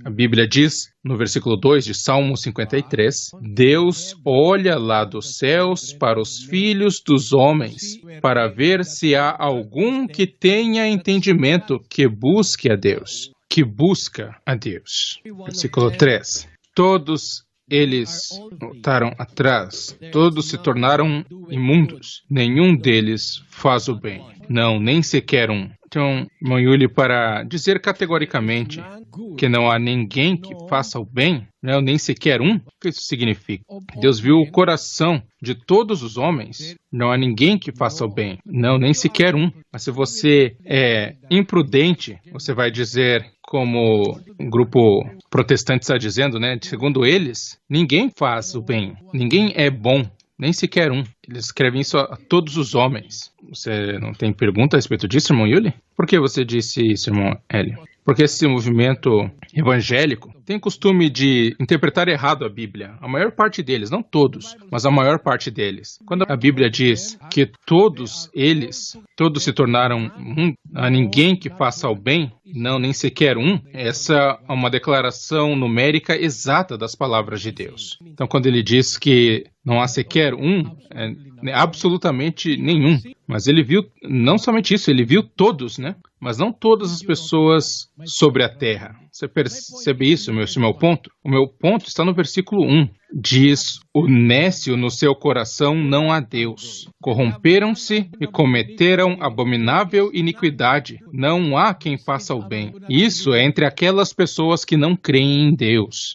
A Bíblia diz, no versículo 2 de Salmo 53, Deus olha lá dos céus para os filhos dos homens, para ver se há algum que tenha entendimento, que busque a Deus. Que busca a Deus. Versículo 3. Todos eles voltaram atrás, todos se tornaram imundos. Nenhum deles faz o bem. Não, nem sequer um. Então, irmão Yuli, para dizer categoricamente que não há ninguém que faça o bem, não, nem sequer um, o que isso significa? Deus viu o coração de todos os homens, não há ninguém que faça o bem, não, nem sequer um. Mas se você é imprudente, você vai dizer, como o grupo protestante está dizendo, né? Segundo eles, ninguém faz o bem, ninguém é bom, nem sequer um. Eles escrevem isso a todos os homens. Você não tem pergunta a respeito disso, irmão Yuli? Por que você disse isso, irmão Hélio? Porque esse movimento evangélico tem costume de interpretar errado a Bíblia. A maior parte deles, não todos, mas a maior parte deles. Quando a Bíblia diz que todos se tornaram um, a ninguém que faça o bem, não, nem sequer um, essa é uma declaração numérica exata das palavras de Deus. Então, quando ele diz que não há sequer um, absolutamente nenhum. Mas ele viu, não somente isso, ele viu todos, né? Mas não todas as pessoas sobre a terra. Você percebe isso, esse meu ponto? O meu ponto está no versículo 1. Diz, o nécio no seu coração não há Deus. Corromperam-se e cometeram abominável iniquidade. Não há quem faça o bem. Isso é entre aquelas pessoas que não creem em Deus.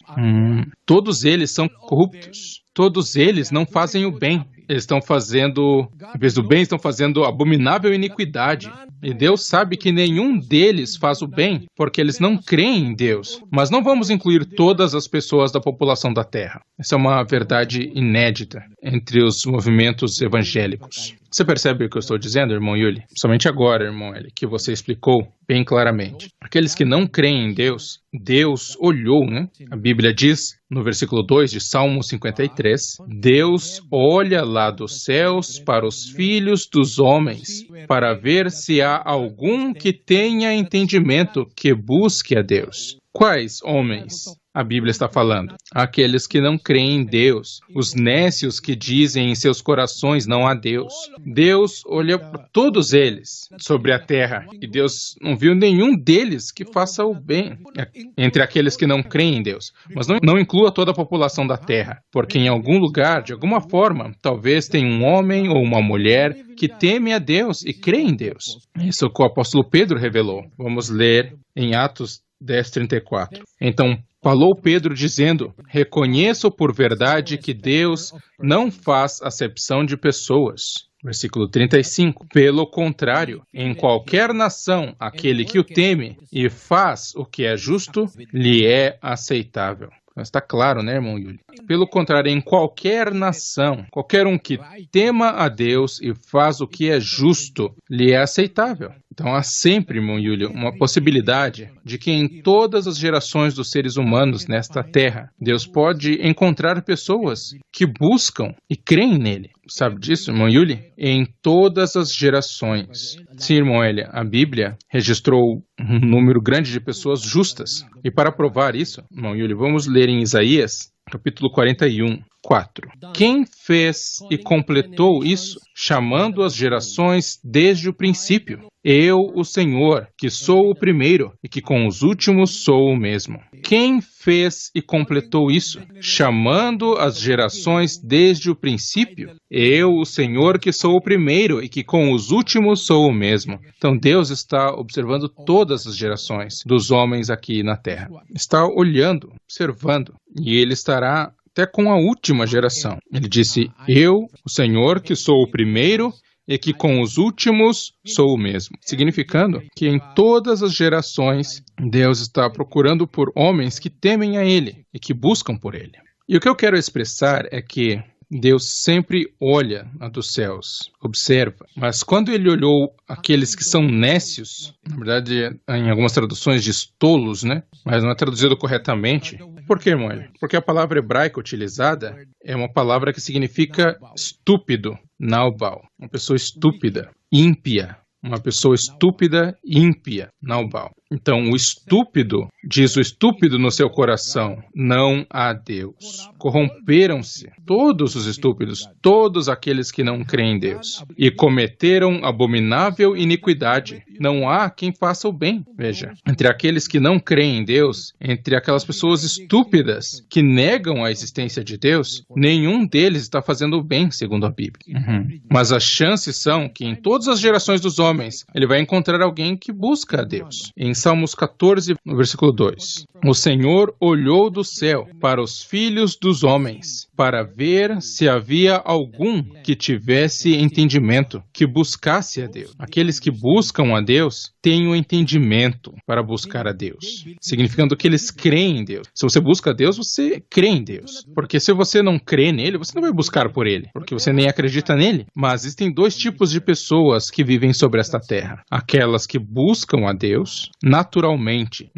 Todos eles são corruptos. Todos eles não fazem o bem. Eles estão fazendo, em vez do bem, estão fazendo abominável iniquidade. E Deus sabe que nenhum deles faz o bem, porque eles não creem em Deus. Mas não vamos incluir todas as pessoas da população da Terra. Essa é uma verdade inédita entre os movimentos evangélicos. Você percebe o que eu estou dizendo, irmão Yuli? Somente agora, irmão Eli, que você explicou bem claramente. Aqueles que não creem em Deus, Deus olhou, né? A Bíblia diz, no versículo 2 de Salmo 53, Deus olha lá dos céus para os filhos dos homens, para ver se há algum que tenha entendimento, que busque a Deus. Quais homens a Bíblia está falando? Aqueles que não creem em Deus, os nécios que dizem em seus corações não há Deus. Deus olhou para todos eles sobre a terra e Deus não viu nenhum deles que faça o bem entre aqueles que não creem em Deus. Mas não inclua toda a população da terra, porque em algum lugar, de alguma forma, talvez tenha um homem ou uma mulher que teme a Deus e crê em Deus. Isso que o apóstolo Pedro revelou. Vamos ler em Atos 10:34. Então, falou Pedro dizendo, reconheço por verdade que Deus não faz acepção de pessoas. Versículo 35. Pelo contrário, em qualquer nação, aquele que o teme e faz o que é justo, lhe é aceitável. Está claro, né, irmão Yuli? Pelo contrário, em qualquer nação, qualquer um que tema a Deus e faz o que é justo, lhe é aceitável. Então há sempre, irmão Yuli, uma possibilidade de que em todas as gerações dos seres humanos nesta terra, Deus pode encontrar pessoas que buscam e creem nele. Sabe disso, irmão Yuli? Em todas as gerações. Sim, irmão Elia, a Bíblia registrou um número grande de pessoas justas. E para provar isso, irmão Yuli, vamos ler em Isaías, capítulo 41, 4. Quem fez e completou isso, chamando as gerações desde o princípio? Eu, o Senhor, que sou o primeiro e que com os últimos sou o mesmo. Quem fez e completou isso, chamando as gerações desde o princípio? Eu, o Senhor, que sou o primeiro e que com os últimos sou o mesmo. Então Deus está observando todas as gerações dos homens aqui na terra. Está olhando, observando, e Ele estará até com a última geração. Ele disse, eu, o Senhor, que sou o primeiro e que com os últimos sou o mesmo. Significando que em todas as gerações, Deus está procurando por homens que temem a Ele e que buscam por Ele. E o que eu quero expressar é que Deus sempre olha dos céus, observa. Mas quando Ele olhou aqueles que são nécios, na verdade, em algumas traduções diz tolos, né? Mas não é traduzido corretamente. Por quê, irmão? Porque a palavra hebraica utilizada é uma palavra que significa estúpido, Naubal. Uma pessoa estúpida, ímpia. Uma pessoa estúpida, ímpia, Naubal. Então, o estúpido, diz o estúpido no seu coração, não há Deus. Corromperam-se todos os estúpidos, todos aqueles que não creem em Deus, e cometeram abominável iniquidade. Não há quem faça o bem. Veja, entre aqueles que não creem em Deus, entre aquelas pessoas estúpidas que negam a existência de Deus, nenhum deles está fazendo o bem, segundo a Bíblia. Mas as chances são que em todas as gerações dos homens, ele vai encontrar alguém que busca a Deus. Em Salmos 14, no versículo 2, o Senhor olhou do céu para os filhos dos homens, para ver se havia algum que tivesse entendimento, que buscasse a Deus. Aqueles que buscam a Deus têm o entendimento para buscar a Deus, significando que eles creem em Deus. Se você busca a Deus, você crê em Deus. Porque se você não crê nele, você não vai buscar por ele, porque você nem acredita nele. Mas existem dois tipos de pessoas que vivem sobre esta terra. Aquelas que buscam a Deus naturalmente.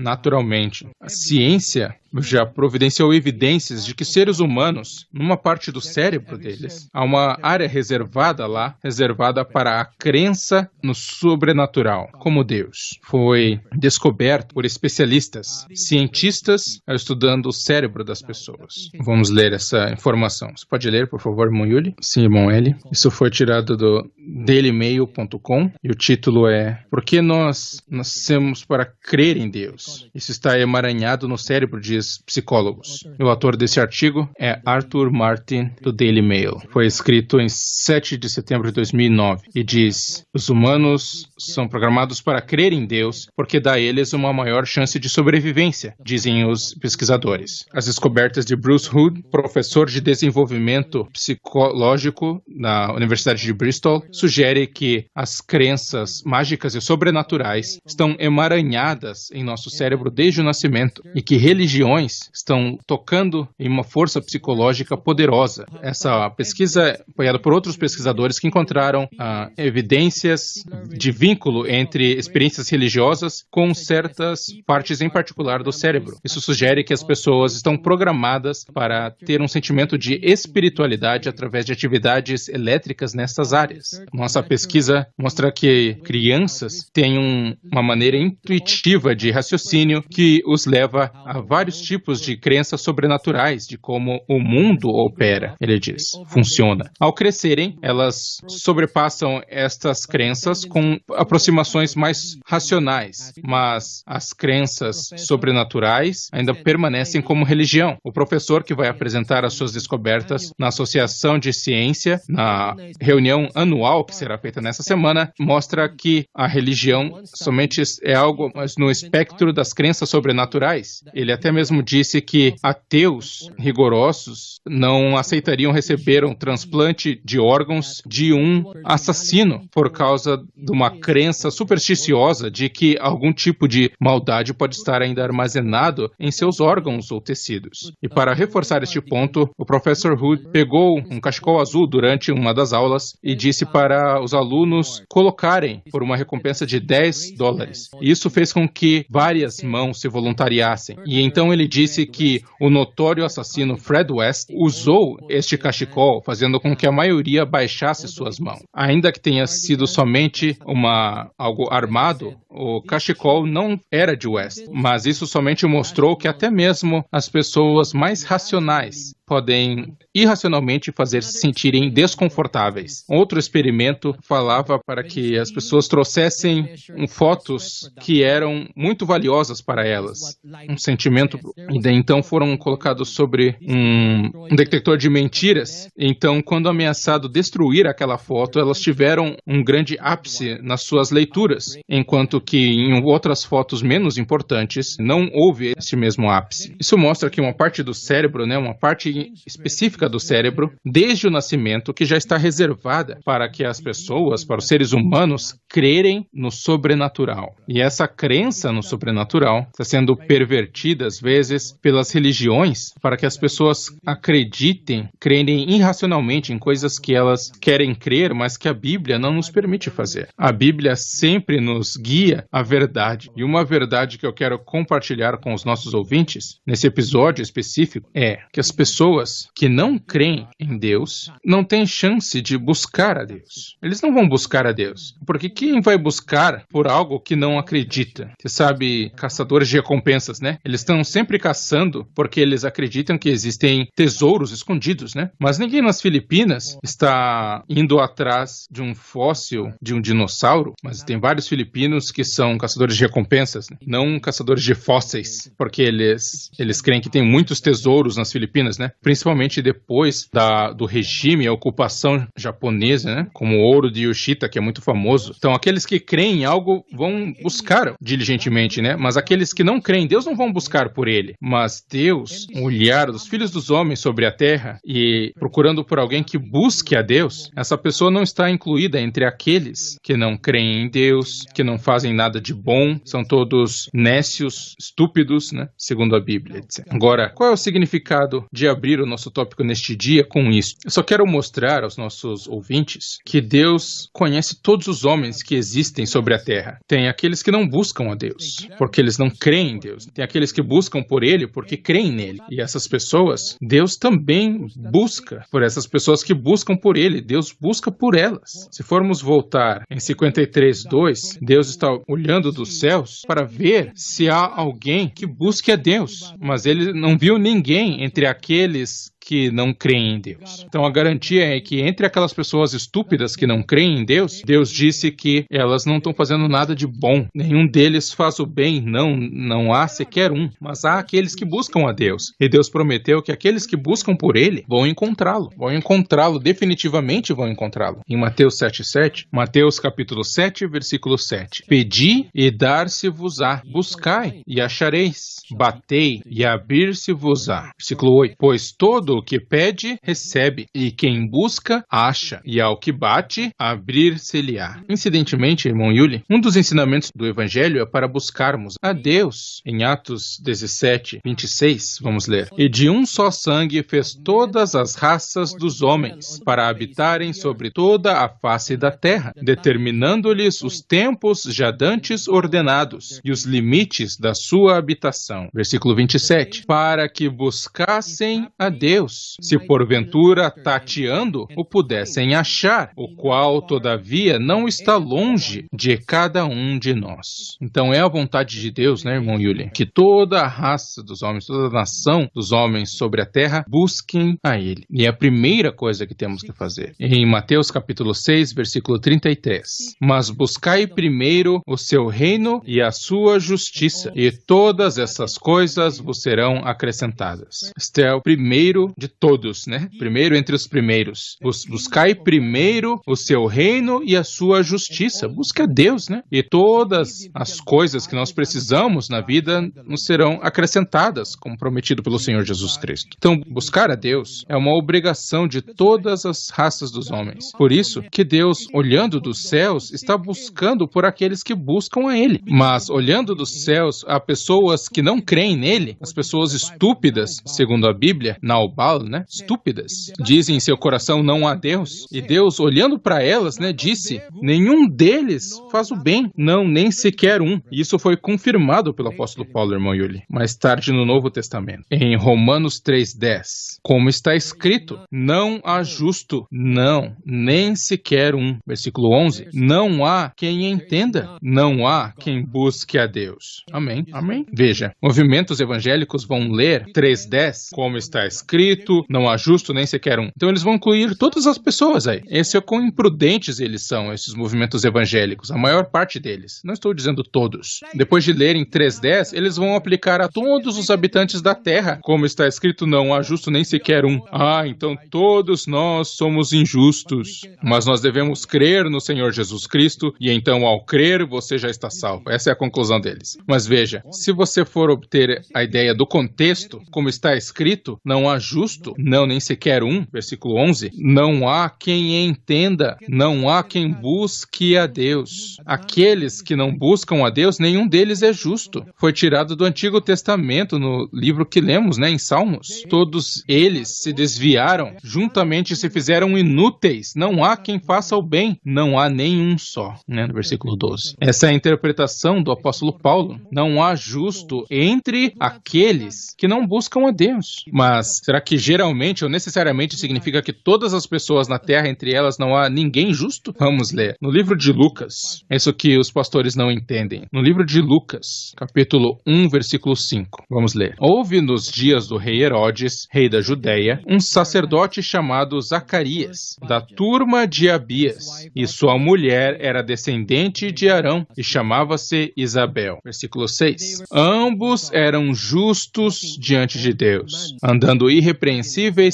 A ciência já providenciou evidências de que seres humanos, numa parte do cérebro deles, há uma área reservada lá, reservada para a crença no sobrenatural, como Deus. Foi descoberto por especialistas, cientistas, estudando o cérebro das pessoas. Vamos ler essa informação. Você pode ler, por favor, irmão Yuli? Sim, irmão Eli. Isso foi tirado do dailymail.com e o título é "Por que nós nascemos para crer em Deus?" Isso está emaranhado no cérebro de psicólogos. O autor desse artigo é Arthur Martin, do Daily Mail. Foi escrito em 7 de setembro de 2009 e diz: os humanos são programados para crer em Deus porque dá a eles uma maior chance de sobrevivência, dizem os pesquisadores. As descobertas de Bruce Hood, professor de desenvolvimento psicológico na Universidade de Bristol, sugerem que as crenças mágicas e sobrenaturais estão emaranhadas em nosso cérebro desde o nascimento e que religiões estão tocando em uma força psicológica poderosa. Essa pesquisa é apoiada por outros pesquisadores que encontraram evidências de vínculo entre experiências religiosas com certas partes em particular do cérebro. Isso sugere que as pessoas estão programadas para ter um sentimento de espiritualidade através de atividades elétricas nessas áreas. Nossa pesquisa mostra que crianças têm uma maneira intuitiva de raciocínio que os leva a vários tipos de crenças sobrenaturais de como o mundo opera, ele diz, funciona. Ao crescerem, elas sobrepassam estas crenças com aproximações mais racionais, mas as crenças sobrenaturais ainda permanecem como religião. O professor que vai apresentar as suas descobertas na Associação de Ciência, na reunião anual que será feita nessa semana, mostra que a religião somente é algo no espectro das crenças sobrenaturais. Ele até mesmo disse que ateus rigorosos não aceitariam receber um transplante de órgãos de um assassino por causa de uma crença supersticiosa de que algum tipo de maldade pode estar ainda armazenado em seus órgãos ou tecidos. E para reforçar este ponto, o professor Hood pegou um cachecol azul durante uma das aulas e disse para os alunos colocarem por uma recompensa de $10. E isso fez com que várias mãos se voluntariassem. E então ele disse que o notório assassino Fred West usou este cachecol, fazendo com que a maioria baixasse suas mãos. Ainda que tenha sido somente algo armado, o cachecol não era de West, mas isso somente mostrou que até mesmo as pessoas mais racionais podem irracionalmente fazer se sentirem desconfortáveis. Outro experimento falava para que as pessoas trouxessem fotos que eram muito valiosas para elas. Um sentimento. E daí, então foram colocados sobre um detector de mentiras. Então, quando ameaçado destruir aquela foto, elas tiveram um grande ápice nas suas leituras, enquanto que em outras fotos menos importantes não houve esse mesmo ápice. Isso mostra que uma parte do cérebro, uma parte específica do cérebro, desde o nascimento, que já está reservada para que as pessoas, para os seres humanos, crerem no sobrenatural. E essa crença no sobrenatural está sendo pervertida, às vezes, pelas religiões, para que as pessoas creem irracionalmente em coisas que elas querem crer, mas que a Bíblia não nos permite fazer. A Bíblia sempre nos guia à verdade. E uma verdade que eu quero compartilhar com os nossos ouvintes, nesse episódio específico, é que as pessoas pessoas que não creem em Deus não têm chance de buscar a Deus. Eles não vão buscar a Deus, porque quem vai buscar por algo que não acredita? Você sabe, caçadores de recompensas, né? Eles estão sempre caçando porque eles acreditam que existem tesouros escondidos, né? Mas ninguém nas Filipinas está indo atrás de um fóssil de um dinossauro, mas tem vários filipinos que são caçadores de recompensas, né? Não caçadores de fósseis, porque eles creem que tem muitos tesouros nas Filipinas, né? Principalmente depois do regime, a ocupação japonesa, né? Como o ouro de Yoshida, que é muito famoso. Então, aqueles que creem em algo vão buscar diligentemente, né? Mas aqueles que não creem em Deus não vão buscar por ele. Mas Deus, o olhar dos filhos dos homens sobre a terra e procurando por alguém que busque a Deus, essa pessoa não está incluída entre aqueles que não creem em Deus, que não fazem nada de bom, são todos nécios, estúpidos, né? Segundo a Bíblia, etc. Agora, qual é o significado de abrir o nosso tópico neste dia com isso? Eu só quero mostrar aos nossos ouvintes que Deus conhece todos os homens que existem sobre a terra. Tem aqueles que não buscam a Deus, porque eles não creem em Deus. Tem aqueles que buscam por Ele porque creem nele. E essas pessoas, Deus também busca por essas pessoas que buscam por Ele. Deus busca por elas. Se formos voltar em 53:2, Deus está olhando dos céus para ver se há alguém que busque a Deus. Mas Ele não viu ninguém entre aqueles que não creem em Deus. Então a garantia é que entre aquelas pessoas estúpidas que não creem em Deus, Deus disse que elas não estão fazendo nada de bom. Nenhum deles faz o bem, não há sequer um. Mas há aqueles que buscam a Deus. E Deus prometeu que aqueles que buscam por Ele vão encontrá-lo, definitivamente vão encontrá-lo. Em Mateus 7:7, Mateus capítulo 7, versículo 7. Pedi e dar-se-vos-á, buscai e achareis, batei e abrir-se-vos-á. Versículo 8. Pois todo o que pede, recebe, e quem busca, acha, e ao que bate, abrir-se-lhe-á. Incidentemente, irmão Yuli, um dos ensinamentos do Evangelho é para buscarmos a Deus. Em Atos 17:26, vamos ler. E de um só sangue fez todas as raças dos homens, para habitarem sobre toda a face da terra, determinando-lhes os tempos já dantes ordenados, e os limites da sua habitação. Versículo 27. Para que buscassem a Deus, se porventura tateando o pudessem achar, o qual todavia não está longe de cada um de nós. Então é a vontade de Deus, né, irmão Yuli, que toda a raça dos homens, toda a nação dos homens sobre a terra busquem a Ele. E é a primeira coisa que temos que fazer. Em Mateus capítulo 6, versículo 33. Mas buscai primeiro o seu reino e a sua justiça, e todas essas coisas vos serão acrescentadas. Este é o primeiro de todos, né? Primeiro entre os primeiros. Buscai primeiro o seu reino e a sua justiça. Busca Deus, né? E todas as coisas que nós precisamos na vida nos serão acrescentadas, como prometido pelo Senhor Jesus Cristo. Então, buscar a Deus é uma obrigação de todas as raças dos homens. Por isso que Deus, olhando dos céus, está buscando por aqueles que buscam a Ele. Mas, olhando dos céus, há pessoas que não creem nele, as pessoas estúpidas, segundo a Bíblia, Naubal, né? Estúpidas. Dizem em seu coração não há Deus. E Deus, olhando para elas, né, disse, nenhum deles faz o bem. Não, nem sequer um. E isso foi confirmado pelo apóstolo Paulo, irmão Yuli, mais tarde no Novo Testamento. Em Romanos 3:10, como está escrito, não há justo, não, nem sequer um. Versículo 11, não há quem entenda, não há quem busque a Deus. Amém. Amém. Veja, movimentos evangélicos vão ler 3:10, como está escrito, não há justo nem sequer um. Então eles vão incluir todas as pessoas aí. Esse é o quão imprudentes eles são, esses movimentos evangélicos, a maior parte deles. Não estou dizendo todos. Depois de lerem 3:10, eles vão aplicar a todos os habitantes da terra, como está escrito, não há justo nem sequer um. Ah, então todos nós somos injustos, mas nós devemos crer no Senhor Jesus Cristo, e então ao crer você já está salvo. Essa é a conclusão deles. Mas veja, se você for obter a ideia do contexto, como está escrito, não há justo, não nem sequer um, versículo 11, não há quem entenda, não há quem busque a Deus. Aqueles que não buscam a Deus, nenhum deles é justo. Foi tirado do Antigo Testamento, no livro que lemos, né, em Salmos. Todos eles se desviaram, juntamente se fizeram inúteis. Não há quem faça o bem, não há nenhum só, né, no versículo 12. Essa é a interpretação do apóstolo Paulo. Não há justo entre aqueles que não buscam a Deus. Mas será que que geralmente ou necessariamente significa que todas as pessoas na Terra, entre elas, não há ninguém justo? Vamos ler. No livro de Lucas, é isso que os pastores não entendem. No livro de Lucas, capítulo 1, versículo 5. Vamos ler. Houve nos dias do rei Herodes, rei da Judéia, um sacerdote chamado Zacarias, da turma de Abias, e sua mulher era descendente de Arão, e chamava-se Isabel. Versículo 6. Ambos eram justos diante de Deus, andando irrepreensíveis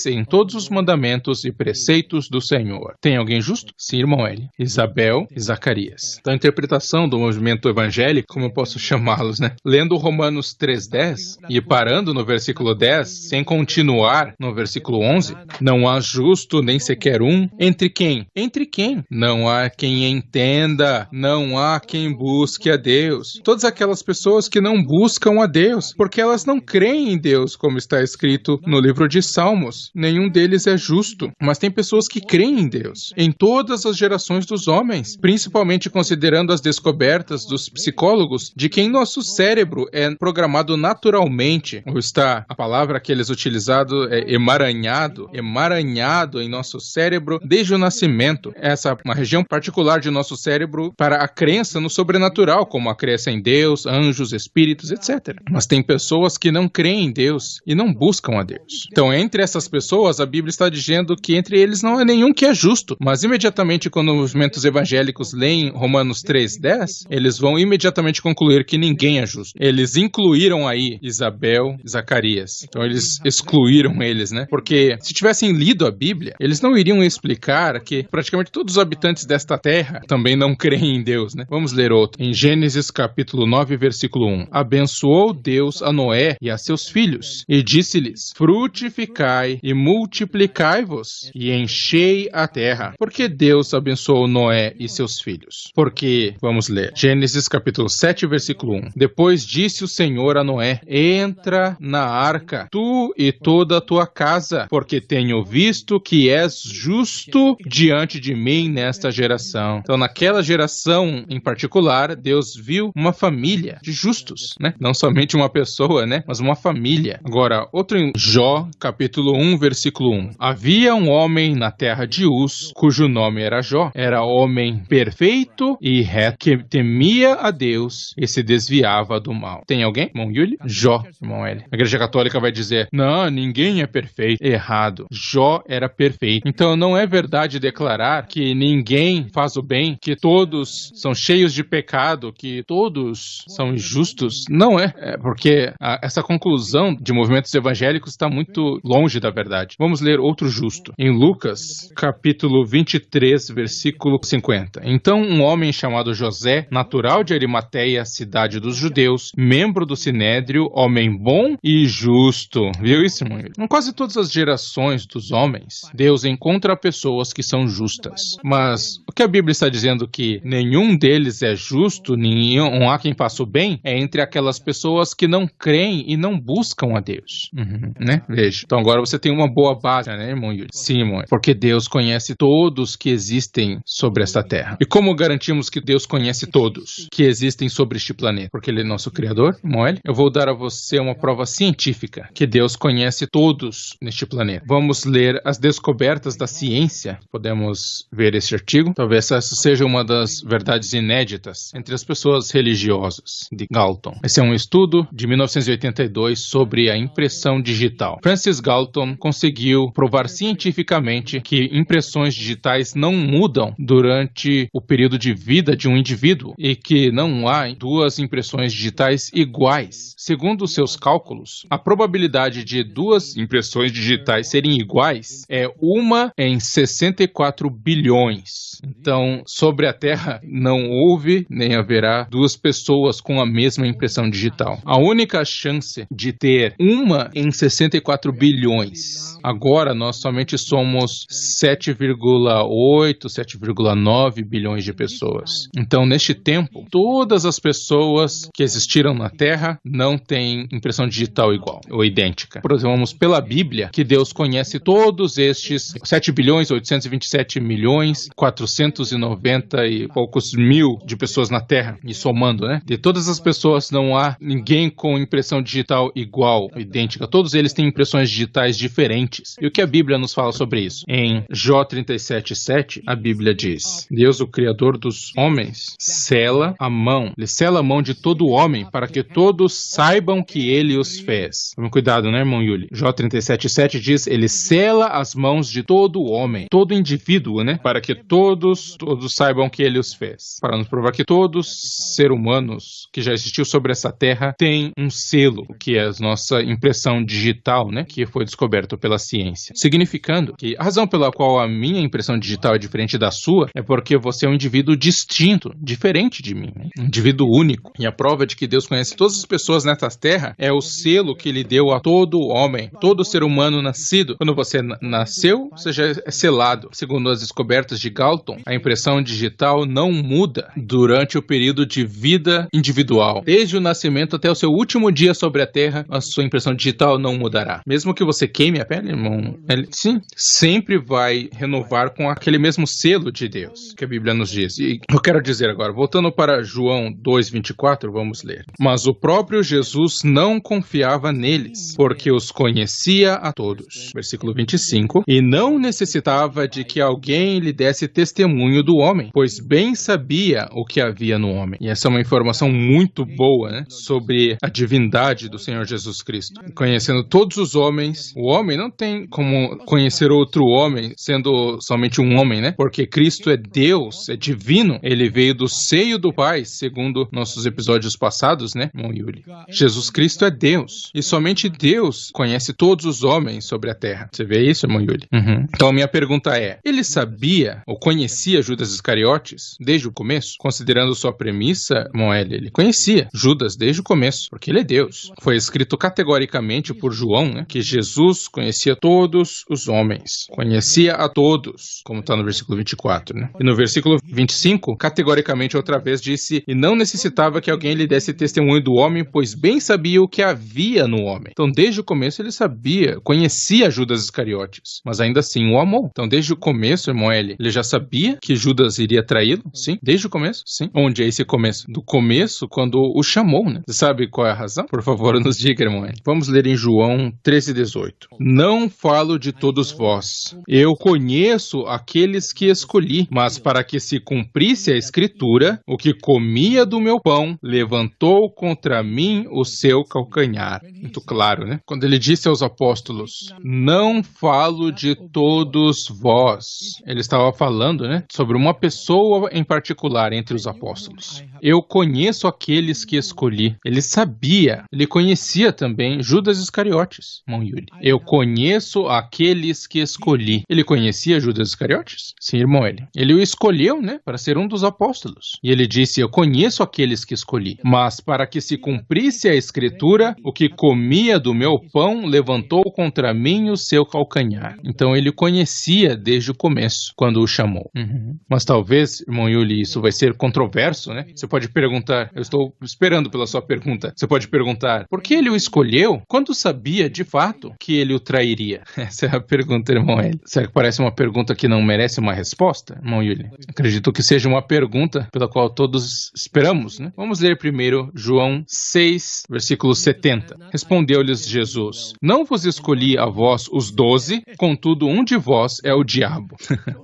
em todos os mandamentos e preceitos do Senhor. Tem alguém justo? Sim, irmão Eli. Isabel e Zacarias. Então, a interpretação do movimento evangélico, como eu posso chamá-los, né? Lendo Romanos 3:10 e parando no versículo 10, sem continuar no versículo 11, não há justo nem sequer um. Entre quem? Entre quem? Não há quem entenda, não há quem busque a Deus. Todas aquelas pessoas que não buscam a Deus, porque elas não creem em Deus, como está escrito no livro de Salmos. Nenhum deles é justo, mas tem pessoas que creem em Deus, em todas as gerações dos homens, principalmente considerando as descobertas dos psicólogos de que em nosso cérebro é programado naturalmente, ou está a palavra que eles utilizam é emaranhado em nosso cérebro desde o nascimento. Essa é uma região particular de nosso cérebro para a crença no sobrenatural, como a crença em Deus, anjos, espíritos, etc. Mas tem pessoas que não creem em Deus e não buscam a Deus. Então, entre essas pessoas, a Bíblia está dizendo que entre eles não há nenhum que é justo. Mas imediatamente, quando os movimentos evangélicos leem Romanos 3:10, eles vão imediatamente concluir que ninguém é justo. Eles incluíram aí Isabel e Zacarias. Então, eles excluíram eles, né? Porque se tivessem lido a Bíblia, eles não iriam explicar que praticamente todos os habitantes desta terra também não creem em Deus, né? Vamos ler outro. Em Gênesis capítulo 9, versículo 1. Abençoou Deus a Noé e a seus filhos, e disse-lhes: frutificai e multiplicai-vos, e enchei a terra. Por que Deus abençoou Noé e seus filhos? Porque, vamos ler, Gênesis capítulo 7, versículo 1. Depois disse o Senhor a Noé: entra na arca, tu e toda a tua casa, porque tenho visto que és justo diante de mim nesta geração. Então, naquela geração em particular, Deus viu uma família de justos, né? Não somente uma pessoa, né? Mas uma família. Agora, outro em Jó, capítulo 1, versículo 1. Havia um homem na terra de Uz, cujo nome era Jó. Era homem perfeito e reto, que temia a Deus e se desviava do mal. Tem alguém? Irmão Yuli? Jó, irmão Eli. A Igreja Católica vai dizer: não, ninguém é perfeito. Errado. Jó era perfeito. Então, não é verdade declarar que ninguém faz o bem, que todos são cheios de pecado, que todos são injustos. Não é. É porque essa conclusão de movimentos evangélicos está muito longe da verdade. Vamos ler outro justo. Em Lucas, capítulo 23, versículo 50. Então, um homem chamado José, natural de Arimateia, cidade dos judeus, membro do Sinédrio, homem bom e justo. Viu isso, irmão? Em quase todas as gerações dos homens, Deus encontra pessoas que são justas. Mas o que a Bíblia está dizendo que nenhum deles é justo, não há quem faça o bem, é entre aquelas pessoas que não creem e não buscam a Deus. Né? Veja. Então agora você tem uma boa base, né, irmão Yuri? Sim, irmão. Porque Deus conhece todos que existem sobre esta terra. E como garantimos que Deus conhece todos que existem sobre este planeta? Porque Ele é nosso Criador, irmão Eli? Eu vou dar a você uma prova científica que Deus conhece todos neste planeta. Vamos ler as descobertas da ciência. Podemos ver esse artigo. Talvez essa seja uma das verdades inéditas entre as pessoas religiosas, de Galton. Esse é um estudo de 1982 sobre a impressão digital. Francis Galton conseguiu provar cientificamente que impressões digitais não mudam durante o período de vida de um indivíduo e que não há duas impressões digitais iguais. Segundo os seus cálculos, a probabilidade de duas impressões digitais serem iguais é 1 em 64 bilhões. Então, sobre a Terra, não houve nem haverá duas pessoas com a mesma impressão digital. A única chance de ter 1 em 64 bilhões. Agora, nós somente somos 7,8, 7,9 bilhões de pessoas. Então, neste tempo, todas as pessoas que existiram na Terra não têm impressão digital igual ou idêntica. Por exemplo, vamos pela Bíblia, que Deus conhece todos estes 7 bilhões, 827 milhões, 490 e poucos mil de pessoas na Terra, e somando, né? De todas as pessoas, não há ninguém com impressão digital igual, idêntica. Todos eles têm impressões impressões digitais diferentes. E o que a Bíblia nos fala sobre isso? Em Jó 37:7, a Bíblia diz: Deus, o Criador dos homens, sela a mão. Ele sela a mão de todo homem para que todos saibam que ele os fez. Tome cuidado, né, irmão Yuli? Jó 37:7 diz: ele sela as mãos de todo homem, todo indivíduo, né, para que todos saibam que ele os fez. Para nos provar que todos seres humanos que já existiu sobre essa terra têm um selo, que é a nossa impressão digital, né, que foi descoberto pela ciência. Significando que a razão pela qual a minha impressão digital é diferente da sua é porque você é um indivíduo distinto, diferente de mim, né? Um indivíduo único. E a prova de que Deus conhece todas as pessoas nessa terra é o selo que ele deu a todo homem, todo ser humano nascido. Quando você nasceu, você já é selado. Segundo as descobertas de Galton, a impressão digital não muda durante o período de vida individual. Desde o nascimento até o seu último dia sobre a terra, a sua impressão digital não mudará. Mesmo que você queime a pele, irmão, sim, sempre vai renovar com aquele mesmo selo de Deus, que a Bíblia nos diz. E eu quero dizer agora, voltando para João 2:24, vamos ler. Mas o próprio Jesus não confiava neles, porque os conhecia a todos. Versículo 25. E não necessitava de que alguém lhe desse testemunho do homem, pois bem sabia o que havia no homem. E essa é uma informação muito boa, né, sobre a divindade do Senhor Jesus Cristo. Conhecendo todos os homens, o homem não tem como conhecer outro homem, sendo somente um homem, né? Porque Cristo é Deus, é divino. Ele veio do seio do Pai, segundo nossos episódios passados, né, irmão Yuri? Jesus Cristo é Deus. E somente Deus conhece todos os homens sobre a terra. Você vê isso, irmão Yuri? Então a minha pergunta é, ele sabia ou conhecia Judas Iscariotes desde o começo? Considerando sua premissa, irmão L, ele conhecia Judas desde o começo, porque ele é Deus. Foi escrito categoricamente por João, né, que Jesus conhecia todos os homens. Conhecia a todos, como está no versículo 24, né? E no versículo 25, categoricamente outra vez disse, e não necessitava que alguém lhe desse testemunho do homem, pois bem sabia o que havia no homem. Então, desde o começo ele sabia, conhecia Judas Iscariotes, mas ainda assim o amou. Então, desde o começo, irmão L, ele já sabia que Judas iria traí-lo? Sim. Desde o começo? Sim. Onde é esse começo? Do começo, quando o chamou, né? Você sabe qual é a razão? Por favor, nos diga, irmão L. Vamos ler em João 13:18. Não falo de todos vós. Eu conheço aqueles que escolhi, mas para que se cumprisse a escritura, o que comia do meu pão levantou contra mim o seu calcanhar. Muito claro, né? Quando ele disse aos apóstolos, não falo de todos vós. Ele estava falando, né, sobre uma pessoa em particular entre os apóstolos. Eu conheço aqueles que escolhi. Ele sabia, ele conhecia também Judas Iscariotes, irmão Yuri. Eu conheço aqueles que escolhi. Ele conhecia Judas Iscariotes? Sim, irmão Eli. Ele o escolheu, né, para ser um dos apóstolos. E ele disse, eu conheço aqueles que escolhi. Mas para que se cumprisse a escritura, o que comia do meu pão levantou contra mim o seu calcanhar. Então ele conhecia desde o começo, quando o chamou. Mas talvez, irmão Yuli, isso vai ser controverso, né? Você pode perguntar, eu estou esperando pela sua pergunta, você pode perguntar, por que ele o escolheu quando sabia, de fato, que ele o trairia? Essa é a pergunta, irmão Eli. Será que parece uma pergunta que não merece uma resposta, irmão Yuli? Acredito que seja uma pergunta pela qual todos esperamos, né? Vamos ler primeiro João 6, versículo 70. Respondeu-lhes Jesus, não vos escolhi a vós os 12, contudo um de vós é o diabo.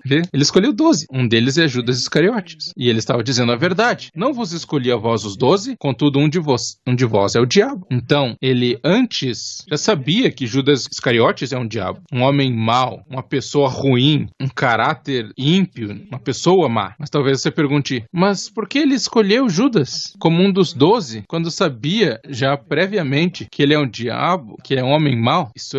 Ele escolheu 12, um deles é Judas Iscariotes. E ele estava dizendo a verdade. Não vos escolhi a vós os 12, contudo um de vós é o diabo. Então, ele antes já sabia que Judas Iscariotes é um diabo, um homem mau, uma pessoa ruim, um caráter ímpio, uma pessoa má. Mas talvez você pergunte, mas por que ele escolheu Judas como um dos 12, quando sabia já previamente que ele é um diabo, que é um homem mau? Isso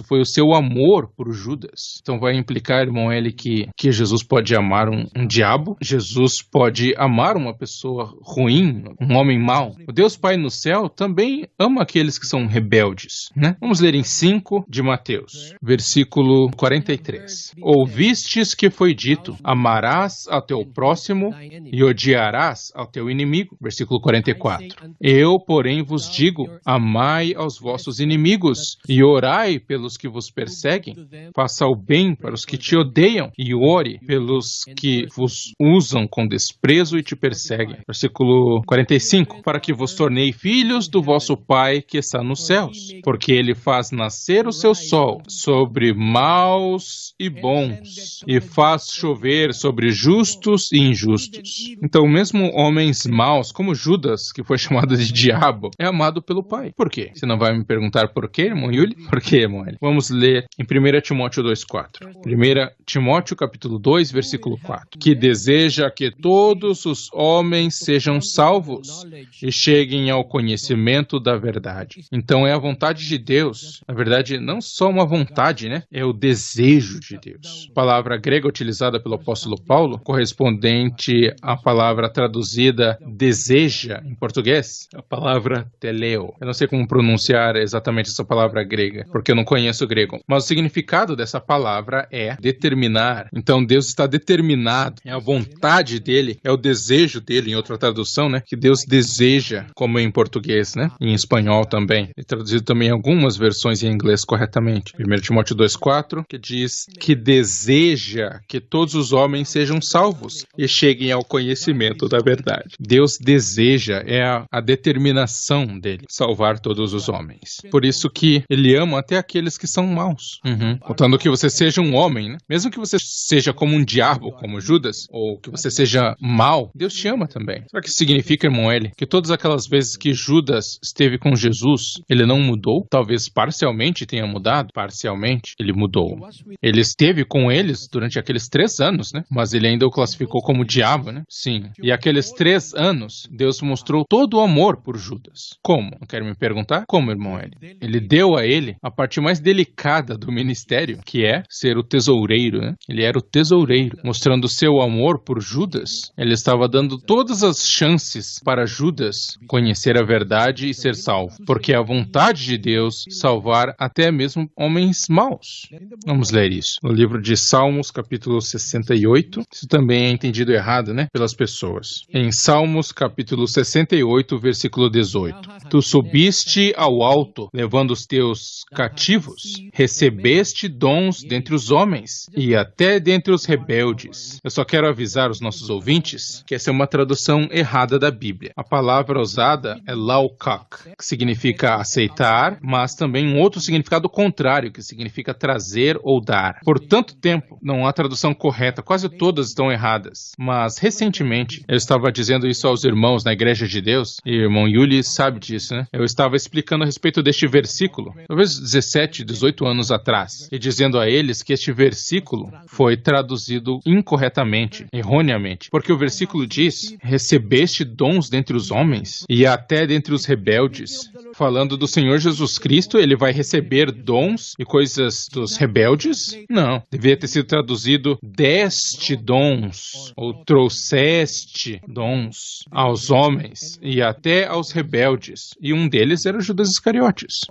foi o seu amor por Judas. Então vai implicar, irmão L, que Jesus pode amar um diabo, Jesus pode amar uma pessoa ruim, um homem mau. O Deus Pai no céu também ama aqueles que são rebeldes, né? Vamos ler em 5 de Mateus, versículo 43. Ouvistes que foi dito, amarás ao teu próximo e odiarás ao teu inimigo. Versículo 44. Eu, porém, vos digo, amai aos vossos inimigos e orai pelos que vos perseguem. Faça o bem para os que te odeiam e ore pelos que vos usam com desprezo e te perseguem. Versículo 45. Para que vos tornei filhos do vosso Pai que está nos céus, porque ele faz faz nascer o seu sol sobre maus e bons, e faz chover sobre justos e injustos. Então, mesmo homens maus, como Judas, que foi chamado de diabo, é amado pelo Pai. Por quê? Você não vai me perguntar por quê, irmão Yuli? Por quê, irmão Eli? Vamos ler em 1 Timóteo 2,4. 1 Timóteo, capítulo 2, versículo 4. Que deseja que todos os homens sejam salvos e cheguem ao conhecimento da verdade. Então, é a vontade de Deus. Na verdade, não só uma vontade, né? É o desejo de Deus. A palavra grega utilizada pelo apóstolo Paulo, correspondente à palavra traduzida deseja em português, a palavra teleo. Eu não sei como pronunciar exatamente essa palavra grega, porque eu não conheço o grego. Mas o significado dessa palavra é determinar. Então, Deus está determinado. É a vontade dele, é o desejo dele, em outra tradução, né? Que Deus deseja, como em português, né? Em espanhol também. É traduzido também em algumas versões em inglês corretamente. 1 Timóteo 2,4, que diz que deseja que todos os homens sejam salvos e cheguem ao conhecimento da verdade. Deus deseja, é a determinação dele, salvar todos os homens. Por isso que ele ama até aqueles que são maus. Contando que você seja um homem, né? Mesmo que você seja como um diabo, como Judas, ou que você seja mau, Deus te ama também. Será que isso significa, irmão Eli, que todas aquelas vezes que Judas esteve com Jesus, ele não mudou? Talvez parcialmente tenha mudado, parcialmente ele mudou. Ele esteve com eles durante aqueles 3 anos, né? Mas ele ainda o classificou como diabo, né? Sim. E aqueles 3 anos, Deus mostrou todo o amor por Judas. Como? Não quero me perguntar? Como, irmão Eli? Ele deu a ele a parte mais delicada do ministério, que é ser o tesoureiro, né? Ele era o tesoureiro, mostrando seu amor por Judas. Ele estava dando todas as chances para Judas conhecer a verdade e ser salvo, porque é a vontade de Deus salvar até mesmo homens maus. Vamos ler isso. No livro de Salmos, capítulo 68. Isso também é entendido errado, né? Pelas pessoas. Em Salmos, capítulo 68, versículo 18. Tu subiste ao alto, levando os teus cativos, recebeste dons dentre os homens e até dentre os rebeldes. Eu só quero avisar os nossos ouvintes que essa é uma tradução errada da Bíblia. A palavra usada é laukak, que significa aceitar, mas também um outro significado contrário, que significa trazer ou dar. Por tanto tempo, não há tradução correta, quase todas estão erradas. Mas, recentemente, eu estava dizendo isso aos irmãos na Igreja de Deus, e o irmão Yuli sabe disso, né? Eu estava explicando a respeito deste versículo, talvez 17, 18 anos atrás, e dizendo a eles que este versículo foi traduzido incorretamente, erroneamente, porque o versículo diz, recebeste dons dentre os homens e até dentre os rebeldes. Falando do Senhor Jesus Cristo, ele vai receber dons e coisas dos rebeldes? Não. Devia ter sido traduzido deste dons, ou trouxeste dons aos homens e até aos rebeldes. E um deles era Judas Iscariotes.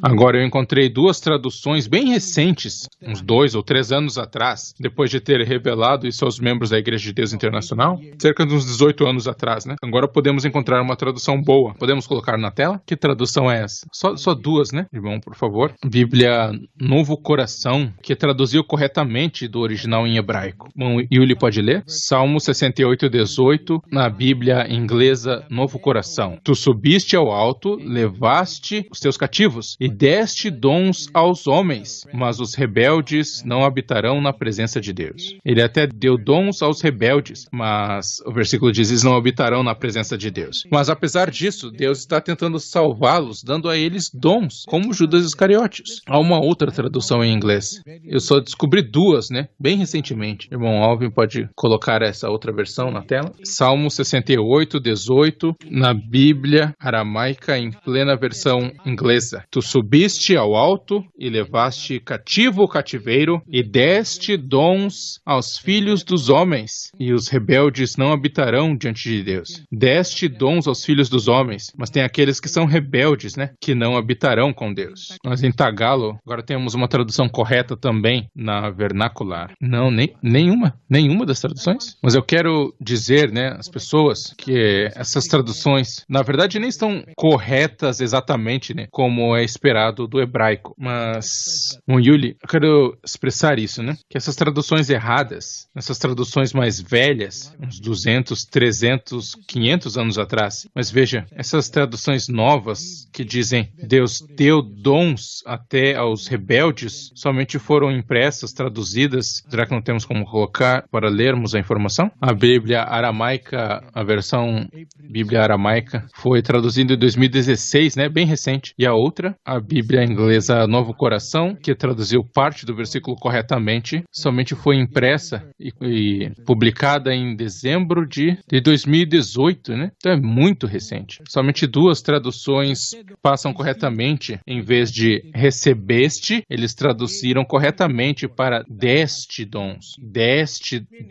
Agora eu encontrei 2 traduções bem recentes, uns 2 ou 3 anos atrás, depois de ter revelado isso aos membros da Igreja de Deus Internacional, cerca de uns 18 anos atrás, né? Agora podemos encontrar uma tradução boa. Podemos colocar na tela? Que tradução é essa? Só 2, né? Irmão, por favor. Bíblia Novo Coração, que traduziu corretamente do original em hebraico. Bom, Yuli pode ler? Salmo 68, 18, na Bíblia inglesa Novo Coração. Tu subiste ao alto, levaste os teus cativos e deste dons aos homens, mas os rebeldes não habitarão na presença de Deus. Ele até deu dons aos rebeldes, mas o versículo diz, eles não habitarão na presença de Deus. Mas apesar disso, Deus está tentando salvá-los, dando a eles dons, como Judas Iscariotes. Há uma outra tradução em inglês. Eu só descobri 2, né? Bem recentemente. Irmão Alvin pode colocar essa outra versão na tela. Salmo 68, 18, na Bíblia aramaica em plena versão inglesa. Tu subiste ao alto e levaste cativo o cativeiro e deste dons aos filhos dos homens, e os rebeldes não habitarão diante de Deus. Deste dons aos filhos dos homens, mas tem aqueles que são rebeldes, né? Que não habitarão com Deus. Nós em Tagalo, agora temos uma tradução correta também na vernacular. Não, nenhuma das traduções. Mas eu quero dizer, né, às pessoas que essas traduções, na verdade, nem estão corretas exatamente, né, como é esperado do hebraico. Mas, Yuli, eu quero expressar isso, né? Que essas traduções erradas, essas traduções mais velhas, uns 200, 300, 500 anos atrás, mas veja, essas traduções novas pessoas que dizem Deus deu dons até aos rebeldes somente foram impressas, traduzidas. Será que não temos como colocar para lermos a informação? A Bíblia aramaica, a versão Bíblia aramaica, foi traduzida em 2016, né? Bem recente. E a outra, a Bíblia inglesa Novo Coração, que traduziu parte do versículo corretamente, somente foi impressa e publicada em dezembro de 2018, né? Então é muito recente. Somente 2 traduções passam corretamente. Em vez de recebeste, eles traduziram corretamente para deste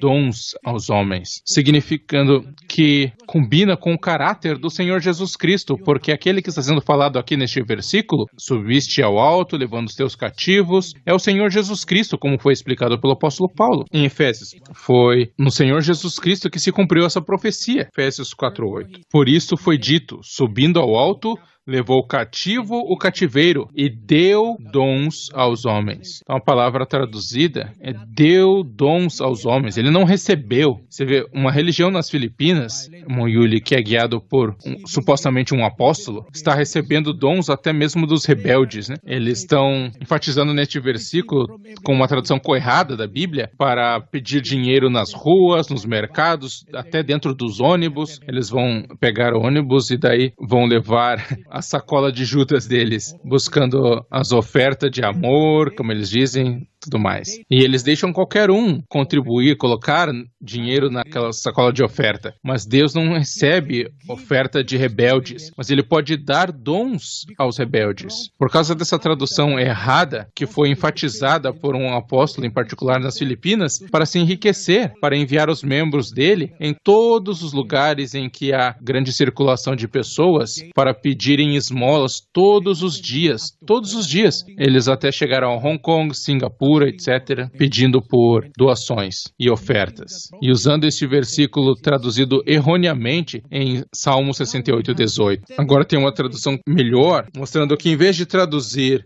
dons aos homens, significando que combina com o caráter do Senhor Jesus Cristo, porque aquele que está sendo falado aqui neste versículo, subiste ao alto, levando os teus cativos, é o Senhor Jesus Cristo, como foi explicado pelo apóstolo Paulo em Efésios. Foi no Senhor Jesus Cristo que se cumpriu essa profecia, Efésios 4:8. Por isso foi dito, subindo ao alto, levou cativo o cativeiro e deu dons aos homens. Então a palavra traduzida é deu dons aos homens. Ele não recebeu. Você vê, uma religião nas Filipinas, Moyuli, que é guiado por supostamente um apóstolo, está recebendo dons até mesmo dos rebeldes, né? Eles estão enfatizando neste versículo, com uma tradução errada da Bíblia, para pedir dinheiro nas ruas, nos mercados, até dentro dos ônibus. Eles vão pegar o ônibus e daí vão levar a sacola de Judas deles, buscando as ofertas de amor, como eles dizem, tudo mais. E eles deixam qualquer um contribuir, colocar dinheiro naquela sacola de oferta. Mas Deus não recebe oferta de rebeldes, mas Ele pode dar dons aos rebeldes. Por causa dessa tradução errada, que foi enfatizada por um apóstolo, em particular nas Filipinas, para se enriquecer, para enviar os membros dele em todos os lugares em que há grande circulação de pessoas, para pedirem esmolas todos os dias. Todos os dias. Eles até chegaram a Hong Kong, Singapura, etc., pedindo por doações e ofertas. E usando este versículo traduzido erroneamente em Salmo 68:18. Agora tem uma tradução melhor, mostrando que em vez de traduzir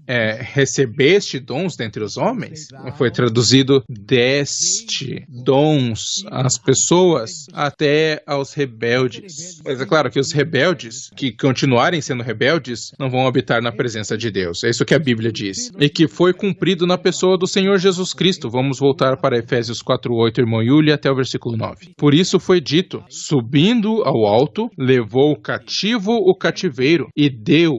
recebeste dons dentre os homens, foi traduzido deste dons às pessoas até aos rebeldes. Mas é claro que os rebeldes, que continuarem sendo rebeldes, não vão habitar na presença de Deus. É isso que a Bíblia diz. E que foi cumprido na pessoa do Senhor Jesus Cristo. Vamos voltar para Efésios 4:8, irmão Yuli, até o versículo 9. Por isso foi dito, subindo ao alto, levou cativo o cativeiro e deu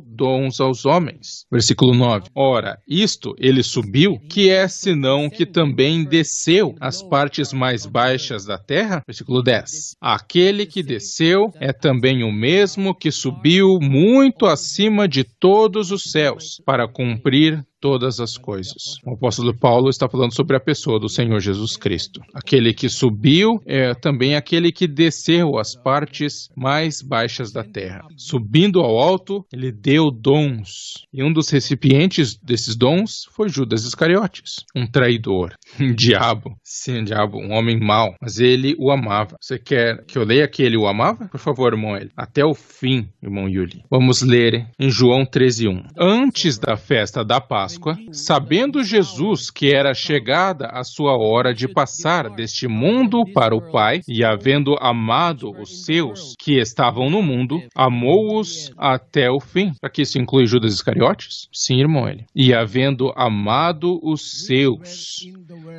dons aos homens. Versículo 9. Ora, isto ele subiu, que é senão que também desceu às partes mais baixas da terra? Versículo 10. Aquele que desceu é também o mesmo que subiu muito acima de todos os céus, para cumprir todas as coisas. O apóstolo Paulo está falando sobre a pessoa do Senhor Jesus Cristo. Aquele que subiu é também aquele que desceu às partes mais baixas da terra. Subindo ao alto, ele deu dons. E um dos recipientes desses dons foi Judas Iscariotes, um traidor, um diabo. Sim, um diabo, um homem mau. Mas ele o amava. Você quer que eu leia que ele o amava? Por favor, irmão Eli. Até o fim, irmão Yuli. Vamos ler em João 13:1. Antes da festa da Páscoa, sabendo Jesus que era chegada a sua hora de passar deste mundo para o Pai, e havendo amado os seus que estavam no mundo, amou-os até o fim. Aqui se inclui Judas Iscariotes? Sim, irmão Eli. E havendo amado os seus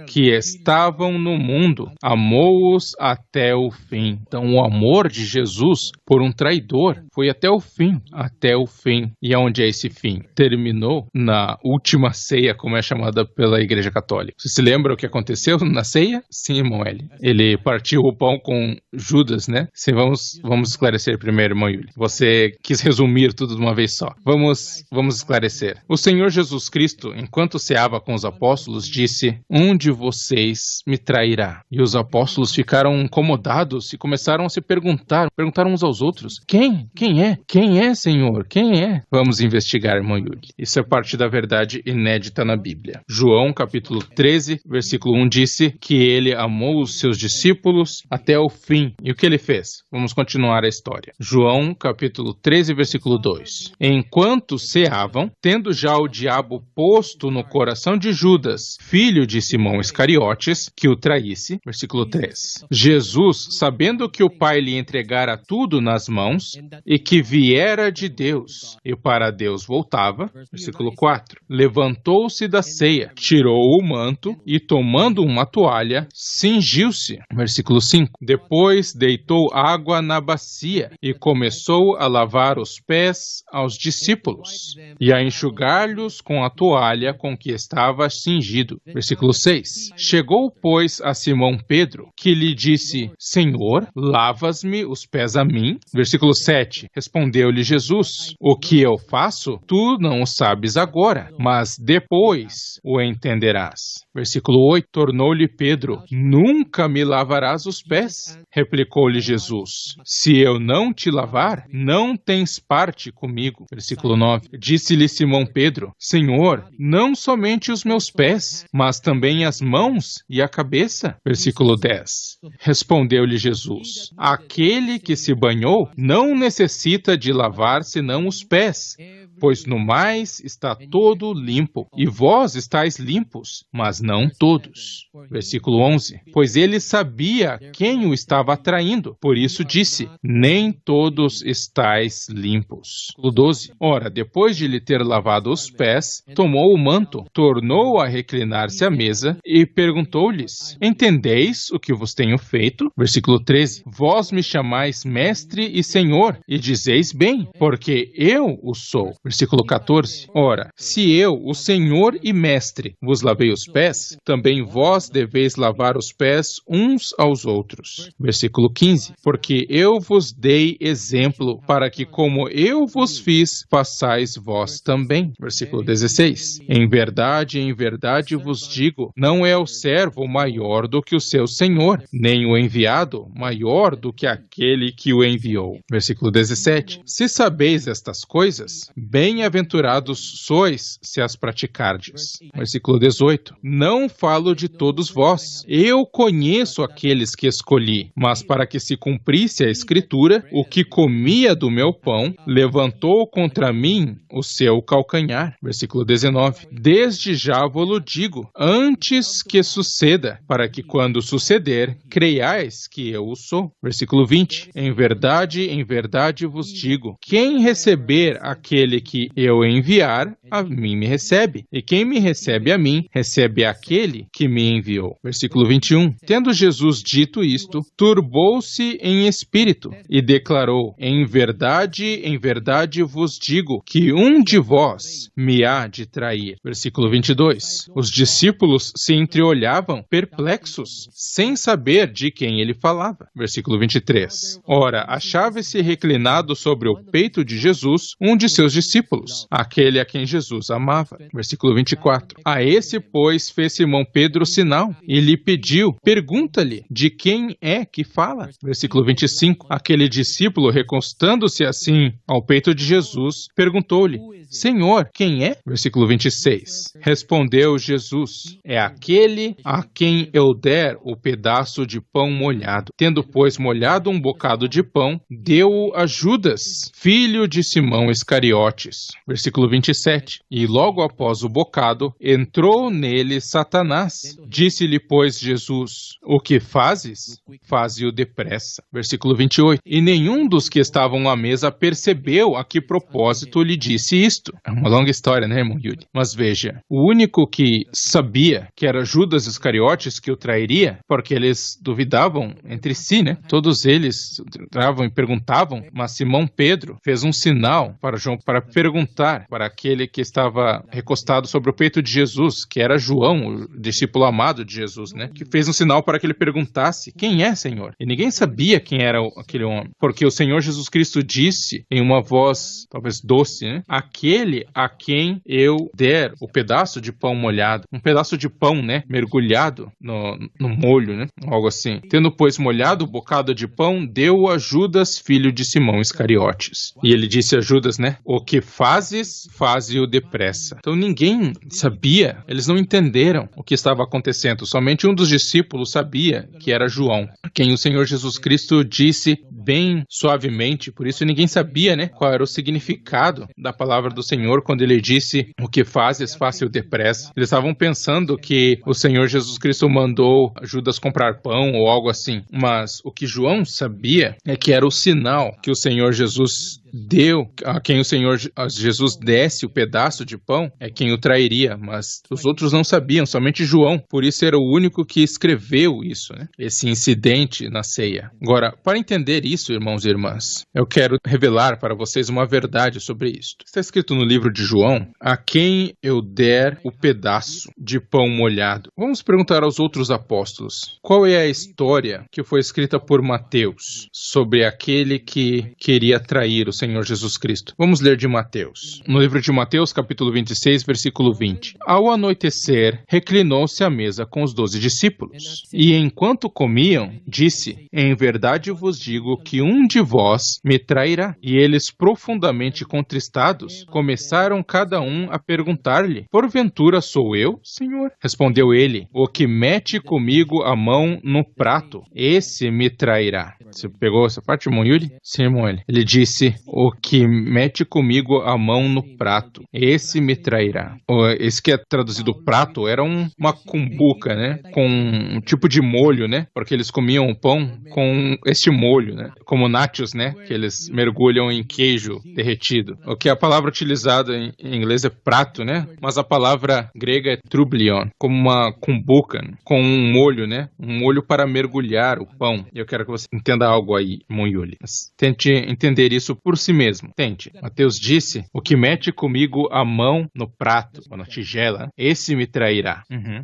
que estavam no mundo, amou-os até o fim. Então o amor de Jesus por um traidor foi até o fim. Até o fim. E aonde é esse fim? Terminou na última ceia, como é chamada pela Igreja Católica. Você se lembra o que aconteceu na ceia? Sim, irmão Eli. Ele partiu o pão com Judas, né? Sim, vamos esclarecer primeiro, irmão Yuli. Você quis resumir tudo de uma vez só. Vamos esclarecer. O Senhor Jesus Cristo, enquanto ceava com os apóstolos, disse, um de vocês me trairá. E os apóstolos ficaram incomodados e começaram a se perguntaram uns aos outros, quem? Quem é? Quem é, Senhor? Quem é? Vamos investigar, irmão Yuli. Isso é parte da verdade verdade inédita na Bíblia. João, capítulo 13, versículo 1, disse que ele amou os seus discípulos até o fim. E o que ele fez? Vamos continuar a história. João, capítulo 13, versículo 2. Enquanto ceavam, tendo já o diabo posto no coração de Judas, filho de Simão Iscariotes, que o traísse, versículo 3. Jesus, sabendo que o Pai lhe entregara tudo nas mãos, e que viera de Deus, e para Deus voltava, versículo 4. Levantou-se da ceia, tirou o manto, e tomando uma toalha, cingiu-se, versículo 5. Depois deitou água na bacia, e começou a lavar os pés aos discípulos, e a enxugar-lhes com a toalha com que estava cingido. Versículo 6. Chegou, pois, a Simão Pedro, que lhe disse: Senhor, lavas-me os pés a mim? Versículo 7. Respondeu-lhe Jesus: O que eu faço, tu não o sabes agora, mas depois o entenderás. Versículo 8. Tornou-lhe Pedro: Nunca me lavarás os pés? Replicou-lhe Jesus: Se eu não te lavar, não tens parte comigo. Versículo 9. Disse-lhe Simão Pedro: Senhor, não somente os meus pés, mas também as mãos e a cabeça. Versículo 10. Respondeu-lhe Jesus: Aquele que se banhou não necessita de lavar senão os pés, pois no mais está todo limpo. E vós estáis limpos, mas não todos. Versículo 11. Pois ele sabia quem o estava atraindo, por isso disse: Nem todos estáis limpos. Versículo 12. Ora, depois de lhe ter lavado os pés, tomou o manto, tornou a reclinar-se à mesa e perguntou-lhes: Entendeis o que vos tenho feito? Versículo 13. Vós me chamais mestre e senhor, e dizeis bem, porque eu o sou. Versículo 14. Ora, se eu, o Senhor e Mestre, vos lavei os pés, também vós deveis lavar os pés uns aos outros. Versículo 15. Porque eu vos dei exemplo, para que como eu vos fiz, façais vós também. Versículo 16. Em verdade vos digo, não é o servo maior do que o seu Senhor, nem o enviado maior do que aquele que o enviou. Versículo 17. Se sabeis estas coisas, bem-aventurados sois se as praticardes. Versículo 18. Não falo de todos vós. Eu conheço aqueles que escolhi, mas para que se cumprisse a Escritura, o que comia do meu pão, levantou contra mim o seu calcanhar. Versículo 19. Desde já vou-lo digo, antes que suceda, para que quando suceder, creiais que eu o sou. Versículo 20. Em verdade vos digo, quem receber aquele que eu enviar, a mim me recebe. E quem me recebe a mim, recebe aquele que me enviou. Versículo 21. Tendo Jesus dito isto, turbou-se em espírito e declarou: Em verdade vos digo, que um de vós me há de trair. Versículo 22. Os discípulos se entreolhavam, perplexos, sem saber de quem ele falava. Versículo 23. Ora, achava-se reclinado sobre o peito de Jesus um de seus discípulos, aquele a quem Jesus amava. Versículo 24. A esse, pois, fez Simão Pedro sinal e lhe pediu: Pergunta-lhe, de quem é que fala? Versículo 25. Aquele discípulo, recostando-se assim ao peito de Jesus, perguntou-lhe: Senhor, quem é? Versículo 26. Respondeu Jesus: É aquele a quem eu der o pedaço de pão molhado. Tendo, pois, molhado um bocado de pão, deu-o a Judas, filho de Simão Iscariotes. Versículo 27. E logo após o bocado, entrou nele Satanás. Disse-lhe, pois, Jesus: O que fazes? Faze-o depressa. Versículo 28. E nenhum dos que estavam à mesa percebeu a que propósito lhe disse isto. É uma longa história, né, irmão Yuri? Mas veja, o único que sabia que era Judas Iscariotes que o trairia, porque eles duvidavam entre si, né? Todos eles entravam e perguntavam, mas Simão Pedro fez um sinal para João, para perguntar para aquele que estava recostado sobre o peito de Jesus, que era João, o discípulo amado de Jesus, né? Que fez um sinal para que ele perguntasse: Quem é, Senhor? E ninguém sabia quem era aquele homem, porque o Senhor Jesus Cristo disse em uma voz talvez doce, né? Aquele a quem eu der o pedaço de pão molhado, um pedaço de pão, né? Mergulhado no molho, né? Algo assim. Tendo, pois, molhado o bocado de pão, deu a Judas, filho de Simão Iscariotes. E ele disse a Judas, né? O que fazes, faze-o depressa. Então ninguém sabia, eles não entenderam o que estava acontecendo. Somente um dos discípulos sabia, que era João, quem o Senhor Jesus Cristo disse bem suavemente. Por isso ninguém sabia, né, qual era o significado da palavra do Senhor quando ele disse: o que fazes, faça-o depressa. Eles estavam pensando que o Senhor Jesus Cristo mandou Judas comprar pão ou algo assim. Mas o que João sabia é que era o sinal que o Senhor Jesus deu, a quem o Senhor Jesus desse o pedaço de pão, é quem o trairia, mas os outros não sabiam, somente João. Por isso era o único que escreveu isso, né? Esse incidente na ceia. Agora, para entender isso, irmãos e irmãs, eu quero revelar para vocês uma verdade sobre isto. Está escrito no livro de João: a quem eu der o pedaço de pão molhado. Vamos perguntar aos outros apóstolos, qual é a história que foi escrita por Mateus sobre aquele que queria trair o Senhor Jesus Cristo? Vamos ler de Mateus. No livro de Mateus, capítulo 26, versículo 20. Ao anoitecer, reclinou-se à mesa com os 12 discípulos. E enquanto comiam, disse: em verdade vos digo que um de vós me trairá. E eles, profundamente contristados, começaram cada um a perguntar-lhe: porventura sou eu, Senhor? Respondeu ele: o que mete comigo a mão no prato, esse me trairá. Você pegou essa parte, irmão Yuri? Sim, irmão. Ele disse: o que mete comigo a mão no prato, esse me trairá. Esse que é traduzido prato era uma cumbuca, né? Com um tipo de molho, né? Porque eles comiam o pão com este molho, né? Como nachos, né? Que eles mergulham em queijo derretido. O que a palavra utilizada em inglês é prato, né? Mas a palavra grega é trublion, como uma cumbuca, com um molho, né? Um molho para mergulhar o pão. E eu quero que você entenda algo aí, irmão Yuli. Tente entender isso por si mesmo. Tente. Mateus disse: o que mete comigo a mão no prato, ou na tigela, esse me trairá.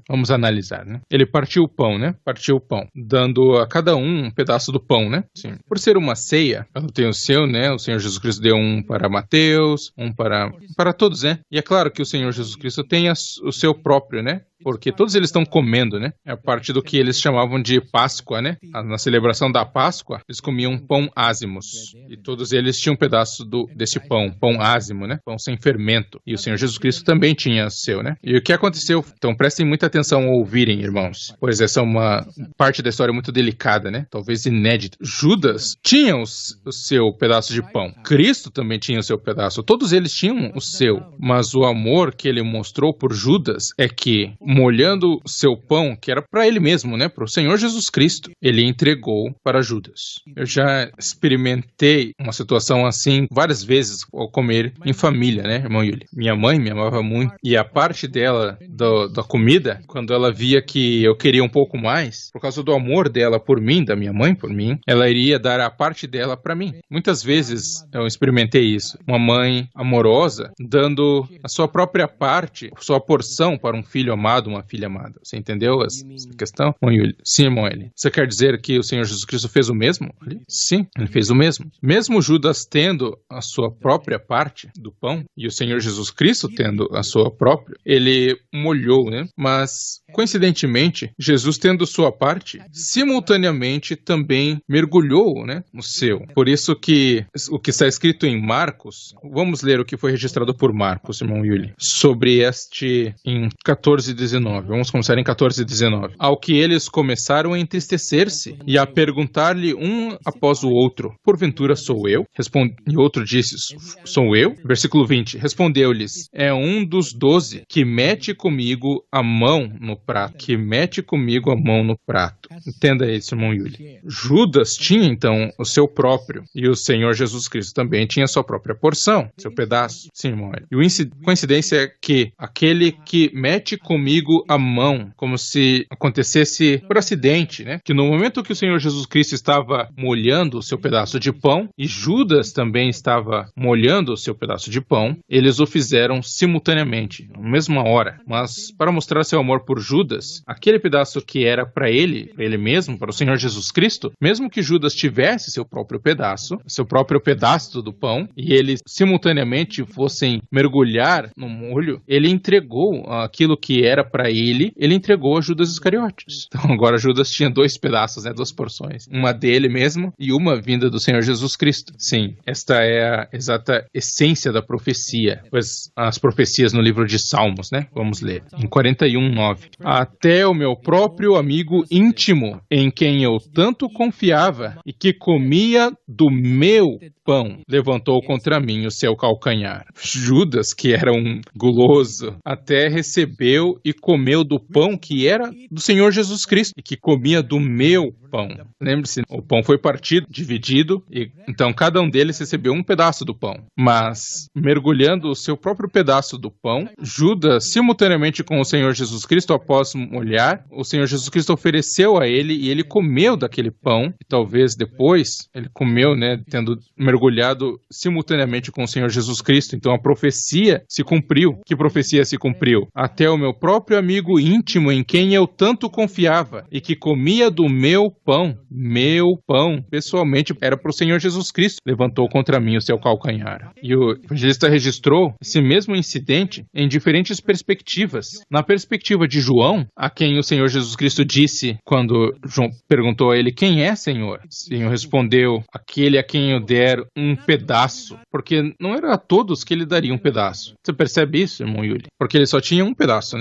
Vamos analisar, né? Ele partiu o pão, né? Partiu o pão, dando a cada um pedaço do pão, né? Sim. Por ser uma ceia, ela tem o seu, né? O Senhor Jesus Cristo deu um para Mateus, um para todos, né? E é claro que o Senhor Jesus Cristo tem o seu próprio, né? Porque todos eles estão comendo, né? É a parte do que eles chamavam de Páscoa, né? Na celebração da Páscoa, eles comiam pão ázimos. E todos eles tinham um pedaço desse pão ázimo, né? Pão sem fermento. E o Senhor Jesus Cristo também tinha o seu, né? E o que aconteceu? Então prestem muita atenção ao ouvirem, irmãos. Pois essa é uma parte da história muito delicada, né? Talvez inédita. Judas tinha o seu pedaço de pão. Cristo também tinha o seu pedaço. Todos eles tinham o seu. Mas o amor que ele mostrou por Judas é que, molhando seu pão, que era para ele mesmo, né, para o Senhor Jesus Cristo, ele entregou para Judas. Eu já experimentei uma situação assim várias vezes ao comer em família, né, irmão Yuli? Minha mãe me amava muito, e a parte dela, da comida, quando ela via que eu queria um pouco mais, por causa do amor dela por mim, da minha mãe por mim, ela iria dar a parte dela para mim. Muitas vezes eu experimentei isso. Uma mãe amorosa dando a sua própria parte, sua porção para um filho amado, uma filha amada. Você entendeu essa questão? Sim, irmão Eli. Você quer dizer que o Senhor Jesus Cristo fez o mesmo? Sim, ele fez o mesmo. Mesmo Judas tendo a sua própria parte do pão, e o Senhor Jesus Cristo tendo a sua própria, ele molhou, né? Mas, coincidentemente, Jesus tendo sua parte, simultaneamente também mergulhou, né, no seu. Por isso que o que está escrito em Marcos, vamos ler o que foi registrado por Marcos, irmão Yuli, sobre em 14:19. Vamos começar em 14:19. Ao que eles começaram a entristecer-se e a perguntar-lhe um após o outro: porventura sou eu? E outro disse: sou eu? Versículo 20. Respondeu-lhes: é um dos 12 que mete comigo a mão no prato. Que mete comigo a mão no prato. Entenda isso, irmão Yuli. Judas tinha então o seu próprio, e o Senhor Jesus Cristo também tinha a sua própria porção, seu pedaço. Sim, irmão Yuli. E a coincidência é que aquele que mete comigo a mão, como se acontecesse por acidente, né? Que no momento que o Senhor Jesus Cristo estava molhando o seu pedaço de pão, e Judas também estava molhando o seu pedaço de pão, eles o fizeram simultaneamente, na mesma hora. Mas para mostrar seu amor por Judas, Judas, aquele pedaço que era para ele mesmo, para o Senhor Jesus Cristo, mesmo que Judas tivesse seu próprio pedaço do pão, e eles simultaneamente fossem mergulhar no molho, ele entregou aquilo que era para ele entregou a Judas Iscariotes. Então agora Judas tinha 2 pedaços, 2 porções. Uma dele mesmo e uma vinda do Senhor Jesus Cristo. Sim, esta é a exata essência da profecia. Pois as profecias no livro de Salmos, Vamos ler. Em 41:9. Até o meu próprio amigo íntimo, em quem eu tanto confiava e que comia do meu pão, levantou contra mim o seu calcanhar. Judas, que era um guloso, até recebeu e comeu do pão que era do Senhor Jesus Cristo e que comia do meu pão. Lembre-se, o pão foi partido, dividido, e então cada um deles recebeu um pedaço do pão. Mas, mergulhando o seu próprio pedaço do pão, Judas, simultaneamente com o Senhor Jesus Cristo, após molhar, o Senhor Jesus Cristo ofereceu a ele e ele comeu daquele pão, e talvez depois ele comeu, tendo mergulhado simultaneamente com o Senhor Jesus Cristo. Então a profecia se cumpriu. Que profecia se cumpriu? Até o meu próprio amigo íntimo, em quem eu tanto confiava e que comia do meu pão, pessoalmente, era para o Senhor Jesus Cristo, levantou contra mim o seu calcanhar. E o evangelista registrou esse mesmo incidente em diferentes perspectivas. Na perspectiva de João, a quem o Senhor Jesus Cristo disse, quando João perguntou a ele, quem é, Senhor? O Senhor respondeu, aquele a quem eu der um pedaço, porque não era a todos que ele daria um pedaço. Você percebe isso, irmão Yuli? Porque ele só tinha um pedaço,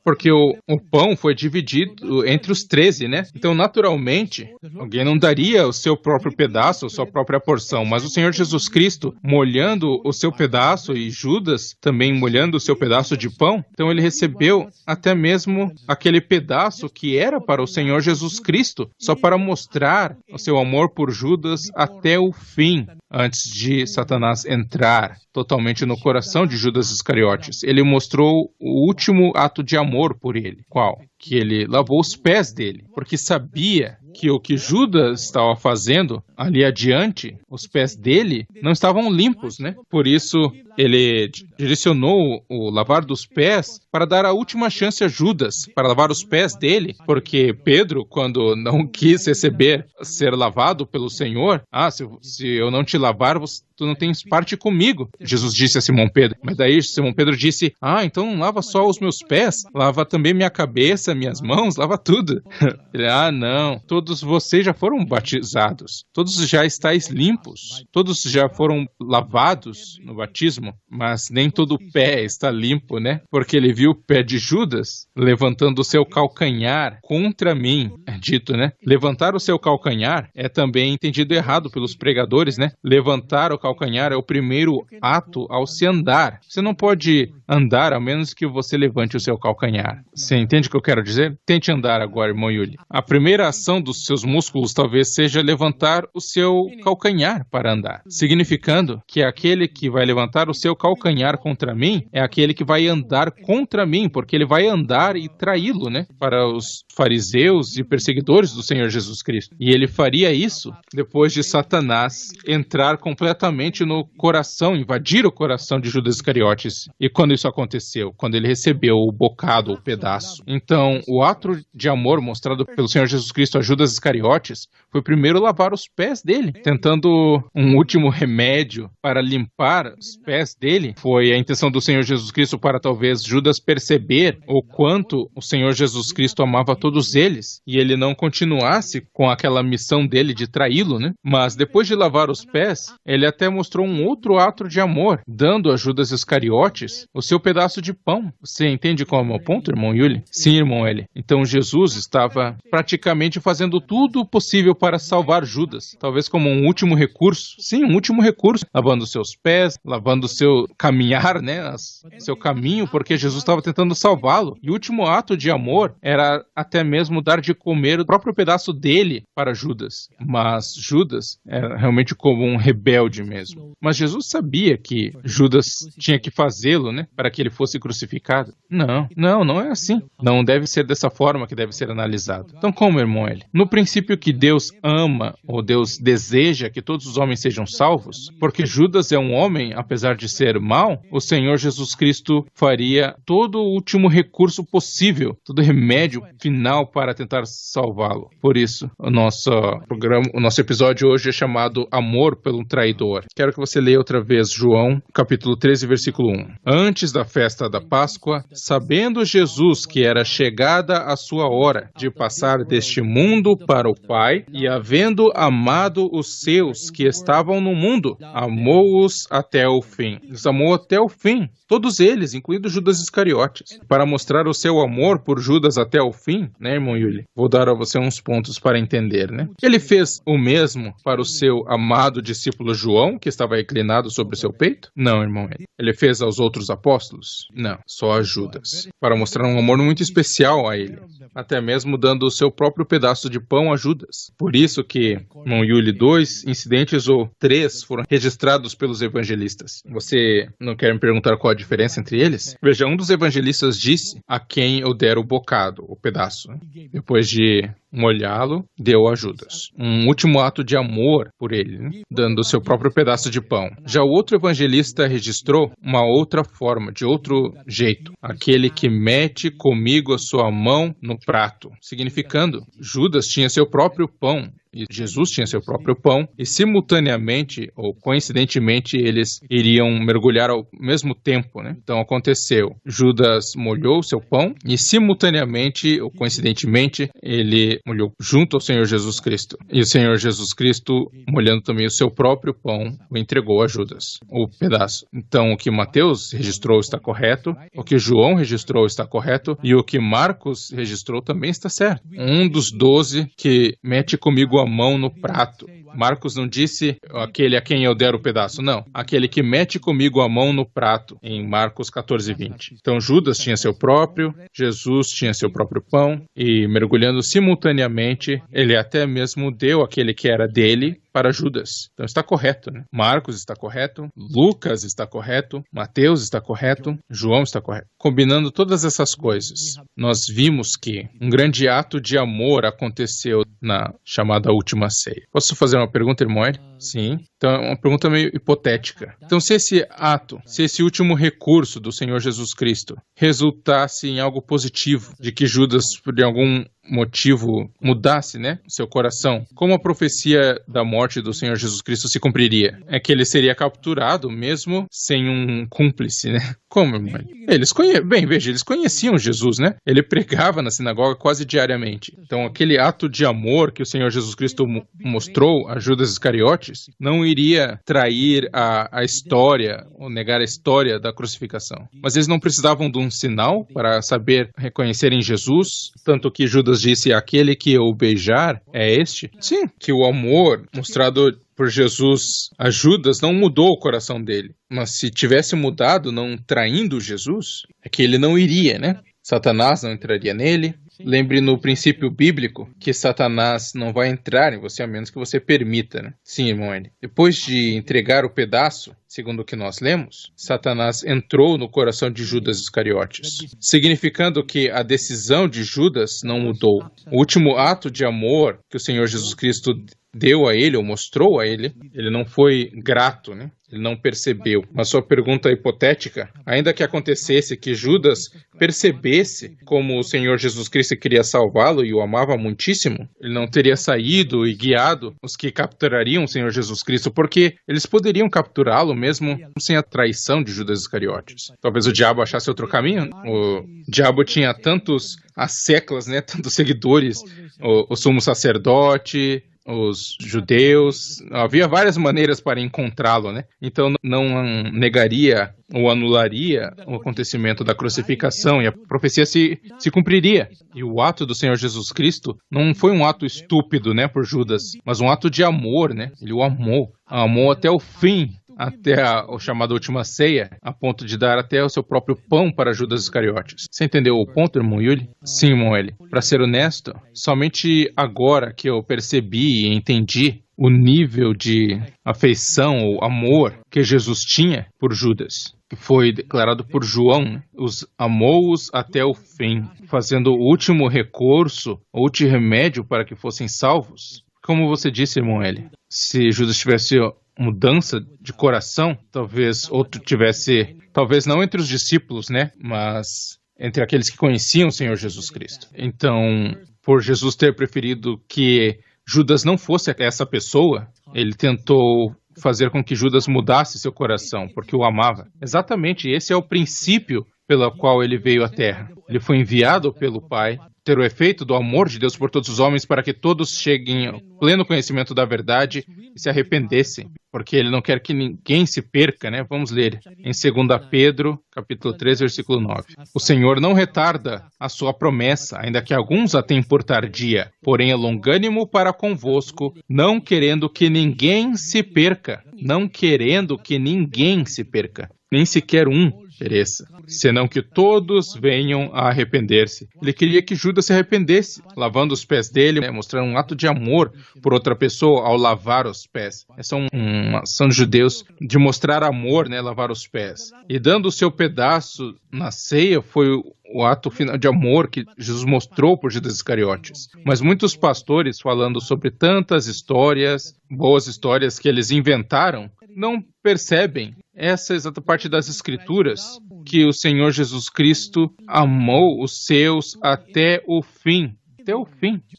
Porque o pão foi dividido entre os 13, Então, naturalmente, alguém não daria o seu próprio pedaço, a sua própria porção, mas o Senhor Jesus Cristo, molhando o seu pedaço, e Judas também molhando o seu pedaço de pão, então ele recebeu até mesmo aquele pedaço que era para o Senhor Jesus Cristo, só para mostrar o seu amor por Judas até o fim, antes de Satanás entrar totalmente no coração de Judas Iscariotes. Ele mostrou o último ato de amor por ele. Qual? Que ele lavou os pés dele, porque sabia que o que Judas estava fazendo ali adiante, os pés dele não estavam limpos, Por isso, ele direcionou o lavar dos pés para dar a última chance a Judas, para lavar os pés dele, porque Pedro, quando não quis ser lavado pelo Senhor, se eu não te lavar, tu não tens parte comigo, Jesus disse a Simão Pedro. Mas daí Simão Pedro disse, então não lava só os meus pés, lava também minha cabeça, minhas mãos, lava tudo. Ele, não, todos vocês já foram batizados, todos já estáis limpos, todos já foram lavados no batismo, mas nem todo o pé está limpo, Porque ele viu o pé de Judas levantando o seu calcanhar contra mim, é dito, Levantar o seu calcanhar é também entendido errado pelos pregadores, Levantar o calcanhar é o primeiro ato ao se andar. Você não pode andar a menos que você levante o seu calcanhar. Você entende o que eu quero dizer? Tente andar agora, irmão Yuli. A primeira ação dos seus músculos talvez seja levantar o seu calcanhar para andar, significando que aquele que vai levantar o seu calcanhar contra mim é aquele que vai andar contra mim, porque ele vai andar e traí-lo, para os fariseus e perseguidores do Senhor Jesus Cristo. E ele faria isso depois de Satanás entrar completamente no coração, invadir o coração de Judas Iscariotes. E quando isso aconteceu? Quando ele recebeu o bocado, o pedaço. Então, o ato de amor mostrado pelo Senhor Jesus Cristo a Judas Iscariotes foi primeiro lavar os pés dele, tentando um último remédio para limpar os pés dele. Foi a intenção do Senhor Jesus Cristo para talvez Judas perceber o quanto o Senhor Jesus Cristo amava todos eles e ele não continuasse com aquela missão dele de traí-lo, Mas depois de lavar os pés, ele até mostrou um outro ato de amor, dando a Judas Iscariotes o seu pedaço de pão. Você entende qual é o meu ponto, irmão Yuli? Sim, irmão Eli. Então Jesus estava praticamente fazendo tudo o possível para salvar Judas, talvez como um último recurso. Sim, um último recurso, lavando seus pés, lavando seu caminhar, seu caminho, porque Jesus estava tentando salvá-lo. E o último ato de amor era até mesmo dar de comer o próprio pedaço dele para Judas. Mas Judas era realmente como um rebelde mesmo. Mas Jesus sabia que Judas tinha que fazê-lo, para que ele fosse crucificado. Não é assim. Não deve ser dessa forma que deve ser analisado. Então, como, irmão Eli? No princípio que Deus ama, ou Deus deseja que todos os homens sejam salvos, porque Judas é um homem, apesar de ser mal, o Senhor Jesus Cristo faria todo o último recurso possível, todo remédio final para tentar salvá-lo. Por isso, o nosso episódio hoje é chamado Amor pelo Traidor. Quero que você leia outra vez João, capítulo 13, versículo 1. Antes da festa da Páscoa, sabendo Jesus que era chegada a sua hora de passar deste mundo para o Pai, e havendo amado os seus que estavam no mundo, amou-os até o fim. Os amou até o fim. Todos eles, incluindo Judas Iscariotes. Para mostrar o seu amor por Judas até o fim, né, irmão Yuli? Vou dar a você uns pontos para entender, né? Ele fez o mesmo para o seu amado discípulo João, que estava reclinado sobre o seu peito? Não, irmão. Ele fez aos outros apóstolos? Não, só a Judas. Para mostrar um amor muito especial a ele. Até mesmo dando o seu próprio pedaço de pão a Judas. Por isso que, irmão Yuli, 2 incidentes ou 3 foram registrados pelos evangelistas. Você não quer me perguntar qual a diferença entre eles? Veja, um dos evangelistas disse a quem eu der o bocado, o pedaço. Depois de molhá-lo, deu a Judas. Um último ato de amor por ele, né? Dando o seu próprio pedaço de pão. Já o outro evangelista registrou uma outra forma, de outro jeito. Aquele que mete comigo a sua mão no prato. Significando, Judas tinha seu próprio pão. E Jesus tinha seu próprio pão, e simultaneamente, ou coincidentemente, eles iriam mergulhar ao mesmo tempo, né? Então aconteceu, Judas molhou seu pão, e simultaneamente, ou coincidentemente, ele molhou junto ao Senhor Jesus Cristo. E o Senhor Jesus Cristo, molhando também o seu próprio pão, o entregou a Judas, o pedaço. Então o que Mateus registrou está correto, o que João registrou está correto, e o que Marcos registrou também está certo. Um dos 12 que mete comigo a mão no prato. Marcos não disse aquele a quem eu der o pedaço, não. Aquele que mete comigo a mão no prato, em Marcos 14, 20. Então Judas tinha seu próprio, Jesus tinha seu próprio pão, e mergulhando simultaneamente, ele até mesmo deu aquele que era dele para Judas. Então está correto, né? Marcos está correto, Lucas está correto, Mateus está correto, João está correto. Combinando todas essas coisas, nós vimos que um grande ato de amor aconteceu na chamada última ceia. Posso fazer uma pergunta, irmão? Sim. Então é uma pergunta meio hipotética. Então se esse último recurso do Senhor Jesus Cristo resultasse em algo positivo, de que Judas, por algum motivo, mudasse, né, seu coração, como a profecia da morte do Senhor Jesus Cristo se cumpriria? É que ele seria capturado mesmo sem um cúmplice, né? Como, irmão? Eles conheciam Jesus, né? Ele pregava na sinagoga quase diariamente. Então aquele ato de amor que o Senhor Jesus Cristo mostrou a Judas Iscariotes não iria trair a história, ou negar a história da crucificação. Mas eles não precisavam de um sinal para saber reconhecer em Jesus, tanto que Judas disse, aquele que eu beijar é este? Sim, que o amor mostrado por Jesus a Judas não mudou o coração dele. Mas se tivesse mudado, não traindo Jesus, é que ele não iria, né? Satanás não entraria nele. Lembre no princípio bíblico que Satanás não vai entrar em você a menos que você permita, né? Sim, irmão. Depois de entregar o pedaço, segundo o que nós lemos, Satanás entrou no coração de Judas Iscariotes, significando que a decisão de Judas não mudou. O último ato de amor que o Senhor Jesus Cristo deu a ele, ou mostrou a ele, ele não foi grato, né? Ele não percebeu. Mas sua pergunta hipotética, ainda que acontecesse que Judas percebesse como o Senhor Jesus Cristo queria salvá-lo e o amava muitíssimo, ele não teria saído e guiado os que capturariam o Senhor Jesus Cristo, porque eles poderiam capturá-lo mesmo sem a traição de Judas Iscariotes. Talvez o diabo achasse outro caminho. O diabo tinha tantos asseclas, né? Tantos seguidores, o sumo sacerdote, os judeus, havia várias maneiras para encontrá-lo, né? Então não negaria ou anularia o acontecimento da crucificação e a profecia se cumpriria. E o ato do Senhor Jesus Cristo não foi um ato estúpido, né, por Judas, mas um ato de amor, né? Ele o amou até o fim, até a chamada última ceia, a ponto de dar até o seu próprio pão para Judas Iscariotes. Você entendeu o ponto, irmão Yuli? Sim, irmão Eli. Para ser honesto, somente agora que eu percebi e entendi o nível de afeição ou amor que Jesus tinha por Judas, que foi declarado por João, os amou-os até o fim, fazendo o último recurso, o último remédio para que fossem salvos. Como você disse, irmão Eli, se Judas tivesse mudança de coração. Talvez outro tivesse, talvez não entre os discípulos, né? Mas entre aqueles que conheciam o Senhor Jesus Cristo. Então, por Jesus ter preferido que Judas não fosse essa pessoa, ele tentou fazer com que Judas mudasse seu coração, porque o amava. Exatamente, esse é o princípio pelo qual ele veio à Terra. Ele foi enviado pelo Pai, ter o efeito do amor de Deus por todos os homens, para que todos cheguem ao pleno conhecimento da verdade e se arrependessem, porque ele não quer que ninguém se perca, né? Vamos ler em 2 Pedro, capítulo 3, versículo 9. O Senhor não retarda a sua promessa, ainda que alguns a tenham por tardia, porém é longânimo para convosco, não querendo que ninguém se perca, nem sequer um pereça, senão que todos venham a arrepender-se. Ele queria que Judas se arrependesse, lavando os pés dele, né, mostrando um ato de amor por outra pessoa ao lavar os pés. Essa é uma ação de judeus de mostrar amor, né, lavar os pés. E dando o seu pedaço na ceia foi o ato final de amor que Jesus mostrou por Judas Iscariotes. Mas muitos pastores, falando sobre tantas histórias, boas histórias que eles inventaram, não percebem essa exata parte das Escrituras, que o Senhor Jesus Cristo amou os seus até o fim,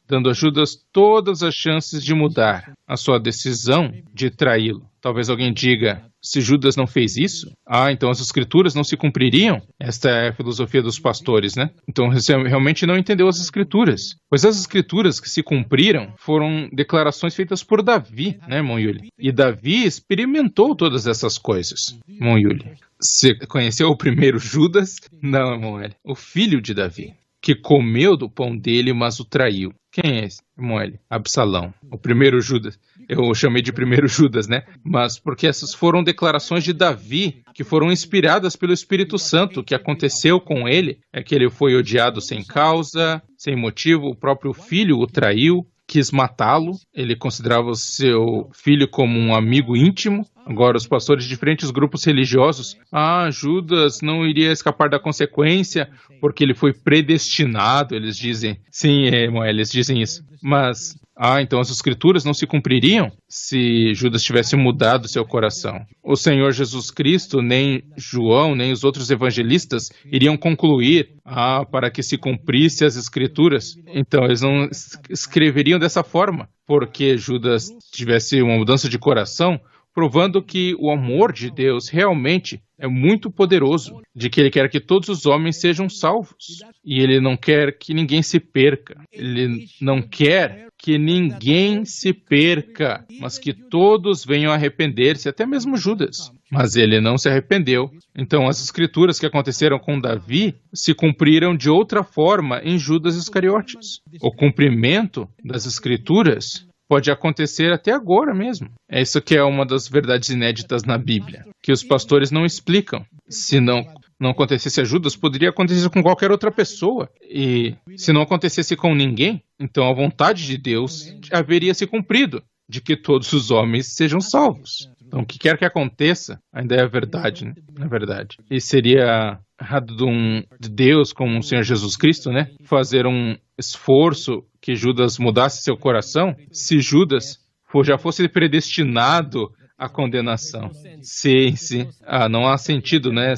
dando a Judas todas as chances de mudar a sua decisão de traí-lo. Talvez alguém diga, se Judas não fez isso, então as Escrituras não se cumpririam? Esta é a filosofia dos pastores, né? Então você realmente não entendeu as Escrituras. Pois as Escrituras que se cumpriram foram declarações feitas por Davi, né, irmão Yuli? E Davi experimentou todas essas coisas, irmão Yuli. Você conheceu o primeiro Judas? Não, irmão Eli. O filho de Davi, que comeu do pão dele, mas o traiu. Quem é esse, irmão Eli? Absalão. O primeiro Judas. Eu chamei de primeiro Judas, né? Mas porque essas foram declarações de Davi, que foram inspiradas pelo Espírito Santo. O que aconteceu com ele é que ele foi odiado sem causa, sem motivo. O próprio filho o traiu, quis matá-lo. Ele considerava o seu filho como um amigo íntimo. Agora, os pastores de diferentes grupos religiosos, Judas não iria escapar da consequência porque ele foi predestinado, eles dizem. Sim, eles dizem isso. Mas, então as Escrituras não se cumpririam se Judas tivesse mudado seu coração. O Senhor Jesus Cristo, nem João, nem os outros evangelistas iriam concluir, para que se cumprisse as Escrituras. Então, eles não escreveriam dessa forma, porque Judas tivesse uma mudança de coração, provando que o amor de Deus realmente é muito poderoso, de que Ele quer que todos os homens sejam salvos. E Ele não quer que ninguém se perca. Ele não quer que ninguém se perca, mas que todos venham a arrepender-se, até mesmo Judas. Mas ele não se arrependeu. Então as Escrituras que aconteceram com Davi se cumpriram de outra forma em Judas Iscariotes. O cumprimento das Escrituras pode acontecer até agora mesmo. Isso que é uma das verdades inéditas na Bíblia, que os pastores não explicam. Se não acontecesse a Judas, poderia acontecer com qualquer outra pessoa. E se não acontecesse com ninguém, então a vontade de Deus haveria se cumprido, de que todos os homens sejam salvos. Então, o que quer que aconteça, ainda é a verdade, né? Na verdade. E seria errado de Deus, como o Senhor Jesus Cristo, né? Fazer um esforço que Judas mudasse seu coração, se Judas já fosse predestinado à condenação. Sim. Não há sentido, né?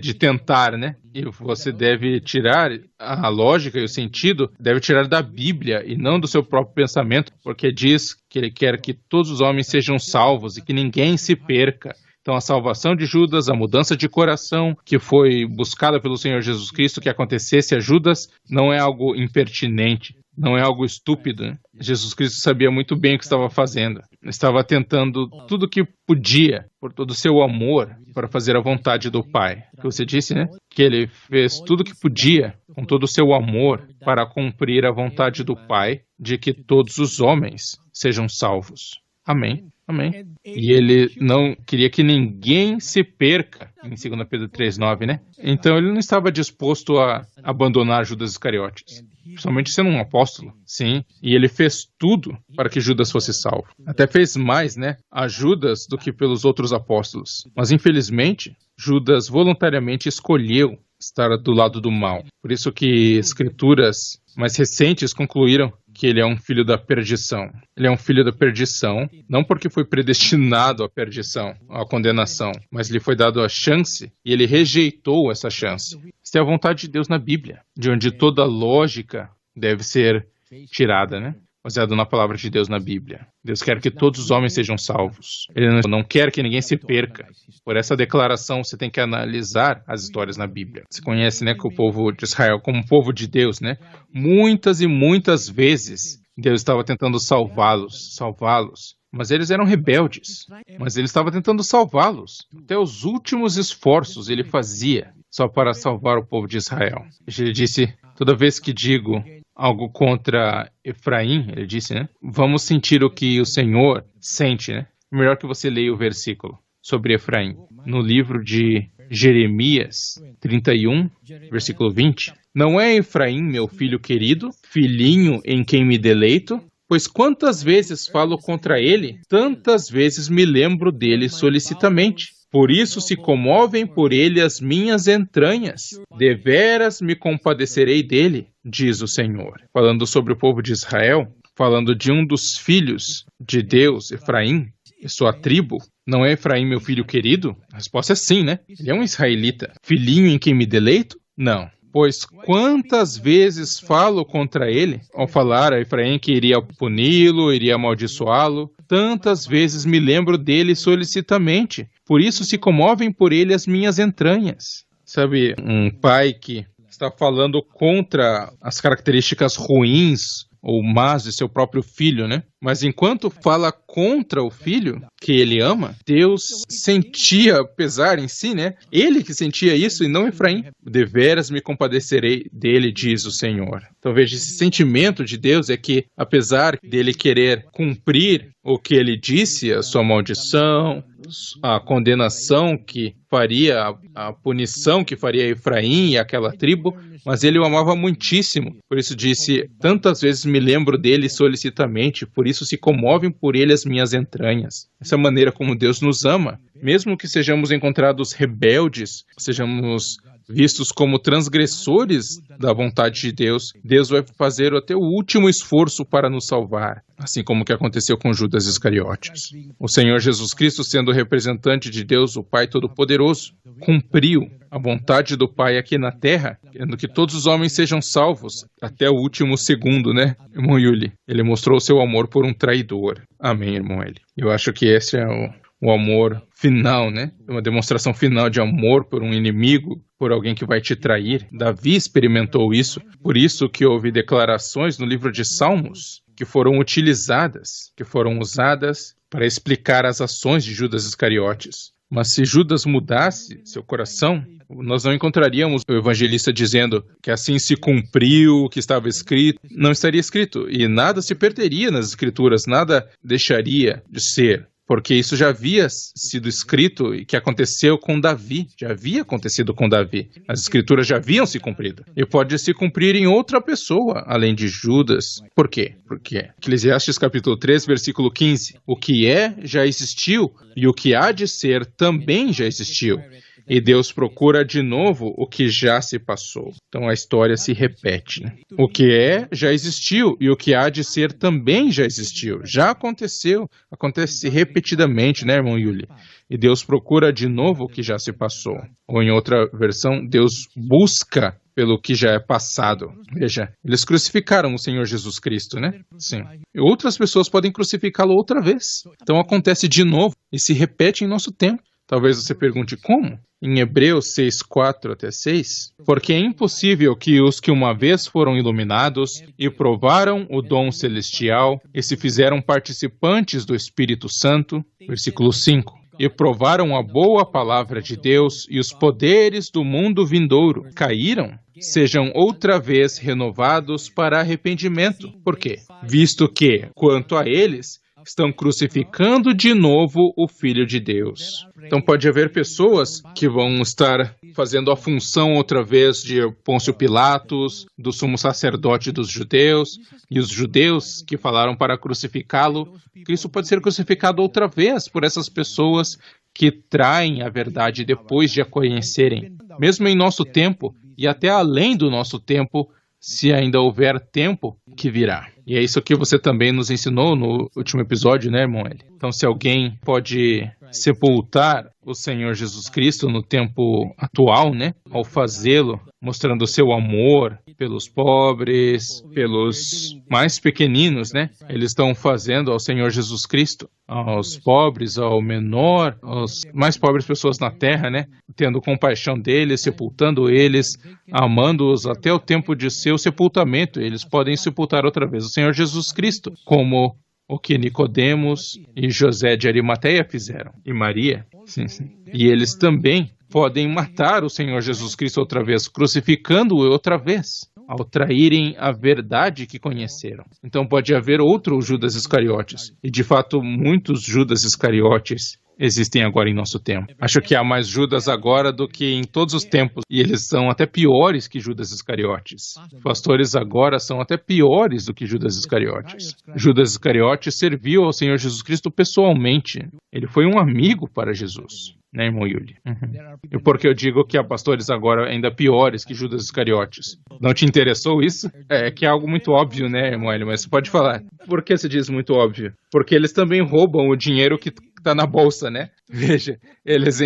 De tentar, né? E você deve tirar a lógica e o sentido, deve tirar da Bíblia e não do seu próprio pensamento, porque diz que Ele quer que todos os homens sejam salvos e que ninguém se perca. Então, a salvação de Judas, a mudança de coração que foi buscada pelo Senhor Jesus Cristo que acontecesse a Judas, não é algo impertinente, não é algo estúpido, né? Jesus Cristo sabia muito bem o que estava fazendo. Estava tentando tudo o que podia, por todo o seu amor, para fazer a vontade do Pai. Que você disse, né? Que Ele fez tudo o que podia, com todo o seu amor, para cumprir a vontade do Pai, de que todos os homens sejam salvos. Amém. E Ele não queria que ninguém se perca, em 2 Pedro 3,9, né? Então Ele não estava disposto a abandonar Judas Iscariotes, principalmente sendo um apóstolo, sim. E Ele fez tudo para que Judas fosse salvo. Até fez mais, né, a Judas do que pelos outros apóstolos. Mas infelizmente, Judas voluntariamente escolheu estar do lado do mal. Por isso que escrituras mais recentes concluíram que ele é um filho da perdição. Ele é um filho da perdição, não porque foi predestinado à perdição, à condenação, mas lhe foi dado a chance e ele rejeitou essa chance. Isso é a vontade de Deus na Bíblia, de onde toda lógica deve ser tirada, né? Baseado na palavra de Deus na Bíblia. Deus quer que todos os homens sejam salvos. Ele não quer que ninguém se perca. Por essa declaração, você tem que analisar as histórias na Bíblia. Você conhece, né, que o povo de Israel, como povo de Deus, né? Muitas e muitas vezes, Deus estava tentando salvá-los. Mas eles eram rebeldes. Mas ele estava tentando salvá-los. Até os últimos esforços ele fazia só para salvar o povo de Israel. Ele disse, toda vez que digo algo contra Efraim, ele disse, né? Vamos sentir o que o Senhor sente, né? Melhor que você leia o versículo sobre Efraim. No livro de Jeremias 31, versículo 20. Não é Efraim, meu filho querido, filhinho em quem me deleito? Pois quantas vezes falo contra ele, tantas vezes me lembro dele solicitamente. Por isso se comovem por ele as minhas entranhas. Deveras me compadecerei dele, diz o Senhor. Falando sobre o povo de Israel, falando de um dos filhos de Deus, Efraim, e sua tribo. Não é Efraim meu filho querido? A resposta é sim, né? Ele é um israelita. Filhinho em quem me deleito? Não. Pois quantas vezes falo contra ele, ao falar a Efraim que iria puni-lo, iria amaldiçoá-lo, tantas vezes me lembro dele solicitamente. Por isso se comovem por ele as minhas entranhas. Sabe, um pai que está falando contra as características ruins ou más de seu próprio filho, né? Mas enquanto fala contra o filho que ele ama, Deus sentia pesar em si, né? Ele que sentia isso e não Efraim. Deveras me compadecerei dele, diz o Senhor. Então veja, esse sentimento de Deus é que, apesar dele querer cumprir o que ele disse, a sua maldição, a condenação que faria, a punição que faria Efraim e aquela tribo, mas ele o amava muitíssimo. Por isso disse, tantas vezes me lembro dele solicitamente, por isso se comovem por ele as minhas entranhas. Essa maneira como Deus nos ama, mesmo que sejamos encontrados rebeldes, sejamos vistos como transgressores da vontade de Deus, Deus vai fazer até o último esforço para nos salvar, assim como o que aconteceu com Judas Iscariotes. O Senhor Jesus Cristo, sendo o representante de Deus, o Pai Todo-Poderoso, cumpriu a vontade do Pai aqui na terra, querendo que todos os homens sejam salvos até o último segundo, né, irmão Yuli? Ele mostrou o seu amor por um traidor. Amém, irmão Eli. Eu acho que esse é o amor final, né? Uma demonstração final de amor por um inimigo, por alguém que vai te trair. Davi experimentou isso, por isso que houve declarações no livro de Salmos que foram usadas para explicar as ações de Judas Iscariotes. Mas se Judas mudasse seu coração, nós não encontraríamos o evangelista dizendo que assim se cumpriu o que estava escrito. Não estaria escrito, e nada se perderia nas escrituras, nada deixaria de ser. Porque isso já havia sido escrito e que aconteceu com Davi. Já havia acontecido com Davi. As escrituras já haviam se cumprido. E pode se cumprir em outra pessoa, além de Judas. Por quê? Porque Eclesiastes capítulo 3, versículo 15. O que é, já existiu, e o que há de ser também já existiu. E Deus procura de novo o que já se passou. Então a história se repete, né? O que é, já existiu, e o que há de ser também já existiu. Já aconteceu, acontece repetidamente, né, irmão Yuli? E Deus procura de novo o que já se passou. Ou em outra versão, Deus busca pelo que já é passado. Veja, eles crucificaram o Senhor Jesus Cristo, né? Sim. E outras pessoas podem crucificá-lo outra vez. Então acontece de novo e se repete em nosso tempo. Talvez você pergunte como? Em Hebreus 6, 4 até 6, porque é impossível que os que uma vez foram iluminados e provaram o dom celestial e se fizeram participantes do Espírito Santo, versículo 5, e provaram a boa palavra de Deus e os poderes do mundo vindouro, caíram, sejam outra vez renovados para arrependimento. Por quê? Visto que, quanto a eles, estão crucificando de novo o Filho de Deus. Então pode haver pessoas que vão estar fazendo a função outra vez de Pôncio Pilatos, do sumo sacerdote dos judeus, e os judeus que falaram para crucificá-lo. Cristo pode ser crucificado outra vez por essas pessoas que traem a verdade depois de a conhecerem. Mesmo em nosso tempo, e até além do nosso tempo, se ainda houver tempo, que virá. E é isso que você também nos ensinou no último episódio, né, irmão Eli? Então, se alguém pode sepultar o Senhor Jesus Cristo no tempo atual, né, ao fazê-lo, mostrando o seu amor pelos pobres, pelos mais pequeninos, né, eles estão fazendo ao Senhor Jesus Cristo, aos pobres, ao menor, aos mais pobres pessoas na terra, né, tendo compaixão deles, sepultando eles, amando-os até o tempo de seu sepultamento. Eles podem sepultar outra vez o Senhor Jesus Cristo, como o que Nicodemos e José de Arimateia fizeram, e Maria. Sim. E eles também podem matar o Senhor Jesus Cristo outra vez, crucificando-o outra vez, ao traírem a verdade que conheceram. Então pode haver outro Judas Iscariotes, e de fato muitos Judas Iscariotes existem agora em nosso tempo. Acho que há mais Judas agora do que em todos os tempos, e eles são até piores que Judas Iscariotes. Os pastores agora são até piores do que Judas Iscariotes. Judas Iscariotes serviu ao Senhor Jesus Cristo pessoalmente. Ele foi um amigo para Jesus. Né, irmão Yuli? E por que eu digo que há pastores agora ainda piores que Judas Iscariotes? Não te interessou isso? É que é algo muito óbvio, né, irmão Eli? Mas você pode falar. Por que você diz muito óbvio? Porque eles também roubam o dinheiro que está na bolsa, né? Veja, eles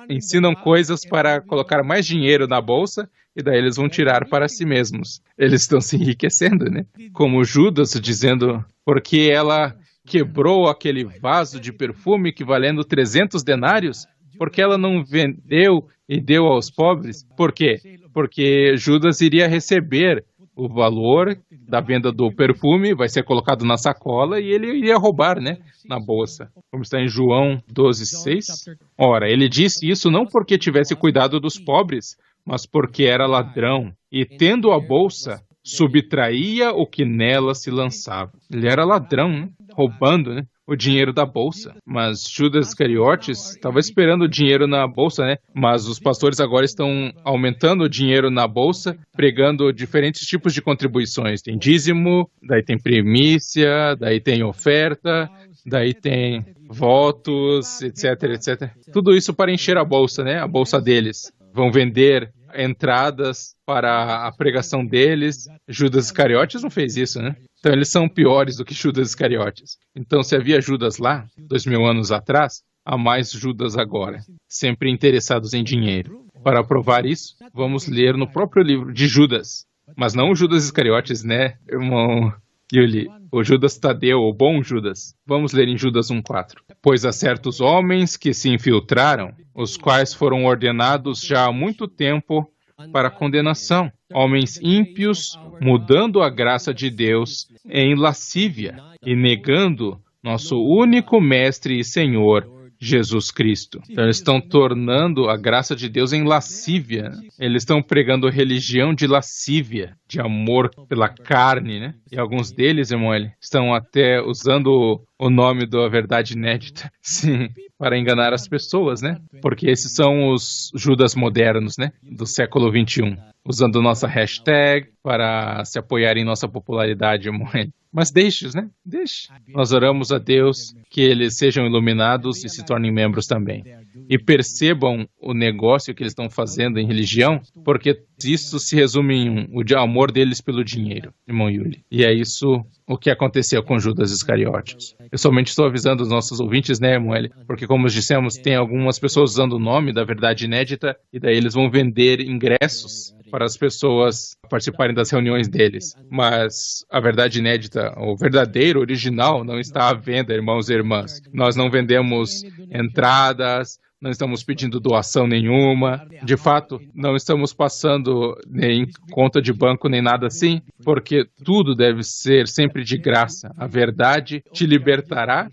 ensinam coisas para colocar mais dinheiro na bolsa e daí eles vão tirar para si mesmos. Eles estão se enriquecendo, né? Como Judas dizendo, porque ela quebrou aquele vaso de perfume que valendo 300 denários, porque ela não vendeu e deu aos pobres. Por quê? Porque Judas iria receber o valor da venda do perfume, vai ser colocado na sacola e ele iria roubar, né, na bolsa. Como está em João 12:6. Ora, ele disse isso não porque tivesse cuidado dos pobres, mas porque era ladrão e, tendo a bolsa, subtraía o que nela se lançava. Ele era ladrão, né? Roubando, né, o dinheiro da bolsa. Mas Judas Iscariotes estava esperando o dinheiro na bolsa, né? Mas os pastores agora estão aumentando o dinheiro na bolsa, pregando diferentes tipos de contribuições. Tem dízimo, daí tem primícia, daí tem oferta, daí tem votos, etc, etc. Tudo isso para encher a bolsa, né? A bolsa deles. Vão vender entradas para a pregação deles. Judas Iscariotes não fez isso, né? Então eles são piores do que Judas Iscariotes. Então se havia Judas lá, 2000 anos atrás, há mais Judas agora, sempre interessados em dinheiro. Para provar isso, vamos ler no próprio livro de Judas. Mas não o Judas Iscariotes, né, irmão Yuli? O Judas Tadeu, o bom Judas. Vamos ler em Judas 1:4. Pois há certos homens que se infiltraram, os quais foram ordenados já há muito tempo para condenação. Homens ímpios, mudando a graça de Deus em lascívia e negando nosso único Mestre e Senhor, Jesus Cristo. Então eles estão tornando a graça de Deus em lascívia. Eles estão pregando religião de lascívia, de amor pela carne, né? E alguns deles, irmão, estão até usando o nome da verdade inédita, sim, para enganar as pessoas, né? Porque esses são os Judas modernos, né? Do século XXI. Usando nossa hashtag para se apoiar em nossa popularidade, irmão. Mas deixe-os, né? Deixe. Nós oramos a Deus que eles sejam iluminados e se tornem membros também. E percebam o negócio que eles estão fazendo em religião, porque isso se resume em o amor deles pelo dinheiro, irmão Yuli. E é isso o que aconteceu com Judas Iscariotes. Eu somente estou avisando os nossos ouvintes, né, irmão Eli? Porque, como dissemos, tem algumas pessoas usando o nome da verdade inédita e daí eles vão vender ingressos para as pessoas participarem das reuniões deles. Mas a verdade inédita, o verdadeiro, original, não está à venda, irmãos e irmãs. Nós não vendemos entradas, não estamos pedindo doação nenhuma. De fato, não estamos passando nem conta de banco, nem nada assim, porque tudo deve ser sempre de graça. A verdade te libertará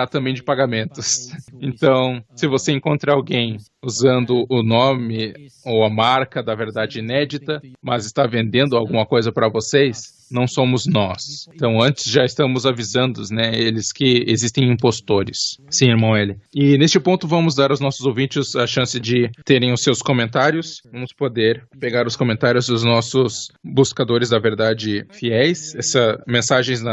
também de pagamentos. Então, se você encontrar alguém usando o nome ou a marca da verdade inédita, mas está vendendo alguma coisa para vocês, não somos nós. Então, antes já estamos avisando, né, eles que existem impostores. Sim, irmão Eli. E neste ponto vamos dar aos nossos ouvintes a chance de terem os seus comentários. Vamos poder pegar os comentários dos nossos buscadores da verdade fiéis. Essas mensagens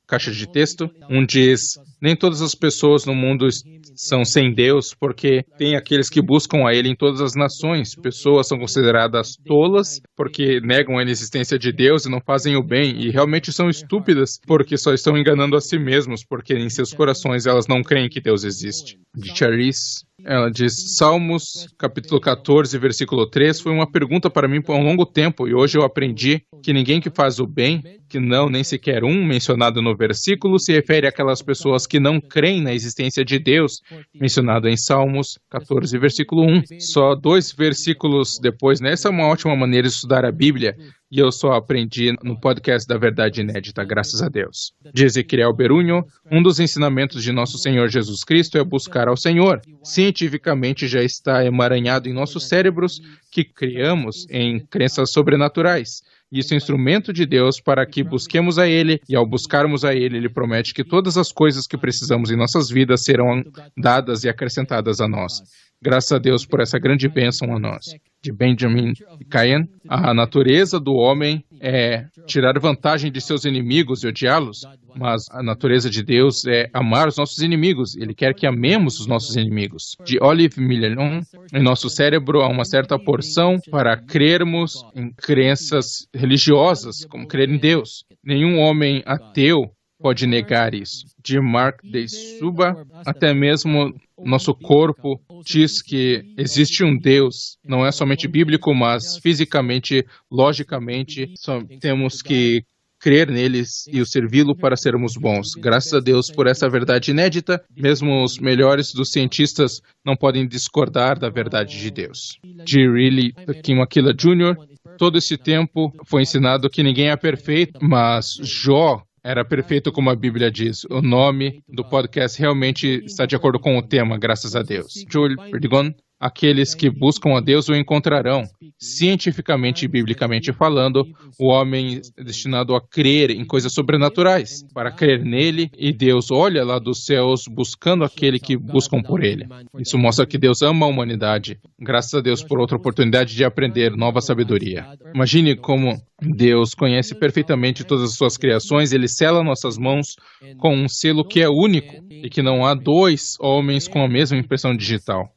caixa de texto. Um diz: nem todas as pessoas no mundo são sem Deus, porque tem aqueles que buscam a Ele em todas as nações. Pessoas são consideradas tolas porque negam a existência de Deus e não fazem o bem, e realmente são estúpidas porque só estão enganando a si mesmos, porque em seus corações elas não creem que Deus existe. De Charisse, ela diz: Salmos, capítulo 14, versículo 3, foi uma pergunta para mim por um longo tempo, e hoje eu aprendi que ninguém que faz o bem, que não, nem sequer um, mencionado no versículo, se refere àquelas pessoas que não creem na existência de Deus, mencionado em Salmos 14, versículo 1. Só 2 versículos depois, né? Essa é uma ótima maneira de estudar a Bíblia, e eu só aprendi no podcast da Verdade Inédita, graças a Deus. De Ezequiel Berunho, um dos ensinamentos de nosso Senhor Jesus Cristo é buscar ao Senhor. Cientificamente já está emaranhado em nossos cérebros que criamos em crenças sobrenaturais. Isso é instrumento de Deus para que busquemos a Ele, e ao buscarmos a Ele, Ele promete que todas as coisas que precisamos em nossas vidas serão dadas e acrescentadas a nós. Graças a Deus por essa grande bênção a nós. De Benjamin Cayen, a natureza do homem é tirar vantagem de seus inimigos e odiá-los, mas a natureza de Deus é amar os nossos inimigos. Ele quer que amemos os nossos inimigos. De Olive Millon, em nosso cérebro há uma certa porção para crermos em crenças religiosas, como crer em Deus. Nenhum homem ateu pode negar isso. De Mark de Suba, até mesmo nosso corpo diz que existe um Deus, não é somente bíblico, mas fisicamente, logicamente, só temos que crer neles e o servi-lo para sermos bons. Graças a Deus por essa verdade inédita, mesmo os melhores dos cientistas não podem discordar da verdade de Deus. De Riley Kim Aquila Jr., todo esse tempo foi ensinado que ninguém é perfeito, mas Jó era perfeito como a Bíblia diz. O nome do podcast realmente está de acordo com o tema, graças a Deus. Joel Perdigon, aqueles que buscam a Deus o encontrarão. Cientificamente e biblicamente falando, o homem é destinado a crer em coisas sobrenaturais, para crer nele, e Deus olha lá dos céus buscando aquele que buscam por ele. Isso mostra que Deus ama a humanidade. Graças a Deus por outra oportunidade de aprender nova sabedoria. Imagine como Deus conhece perfeitamente todas as suas criações, Ele sela nossas mãos com um selo que é único e que não há 2 homens com a mesma impressão digital.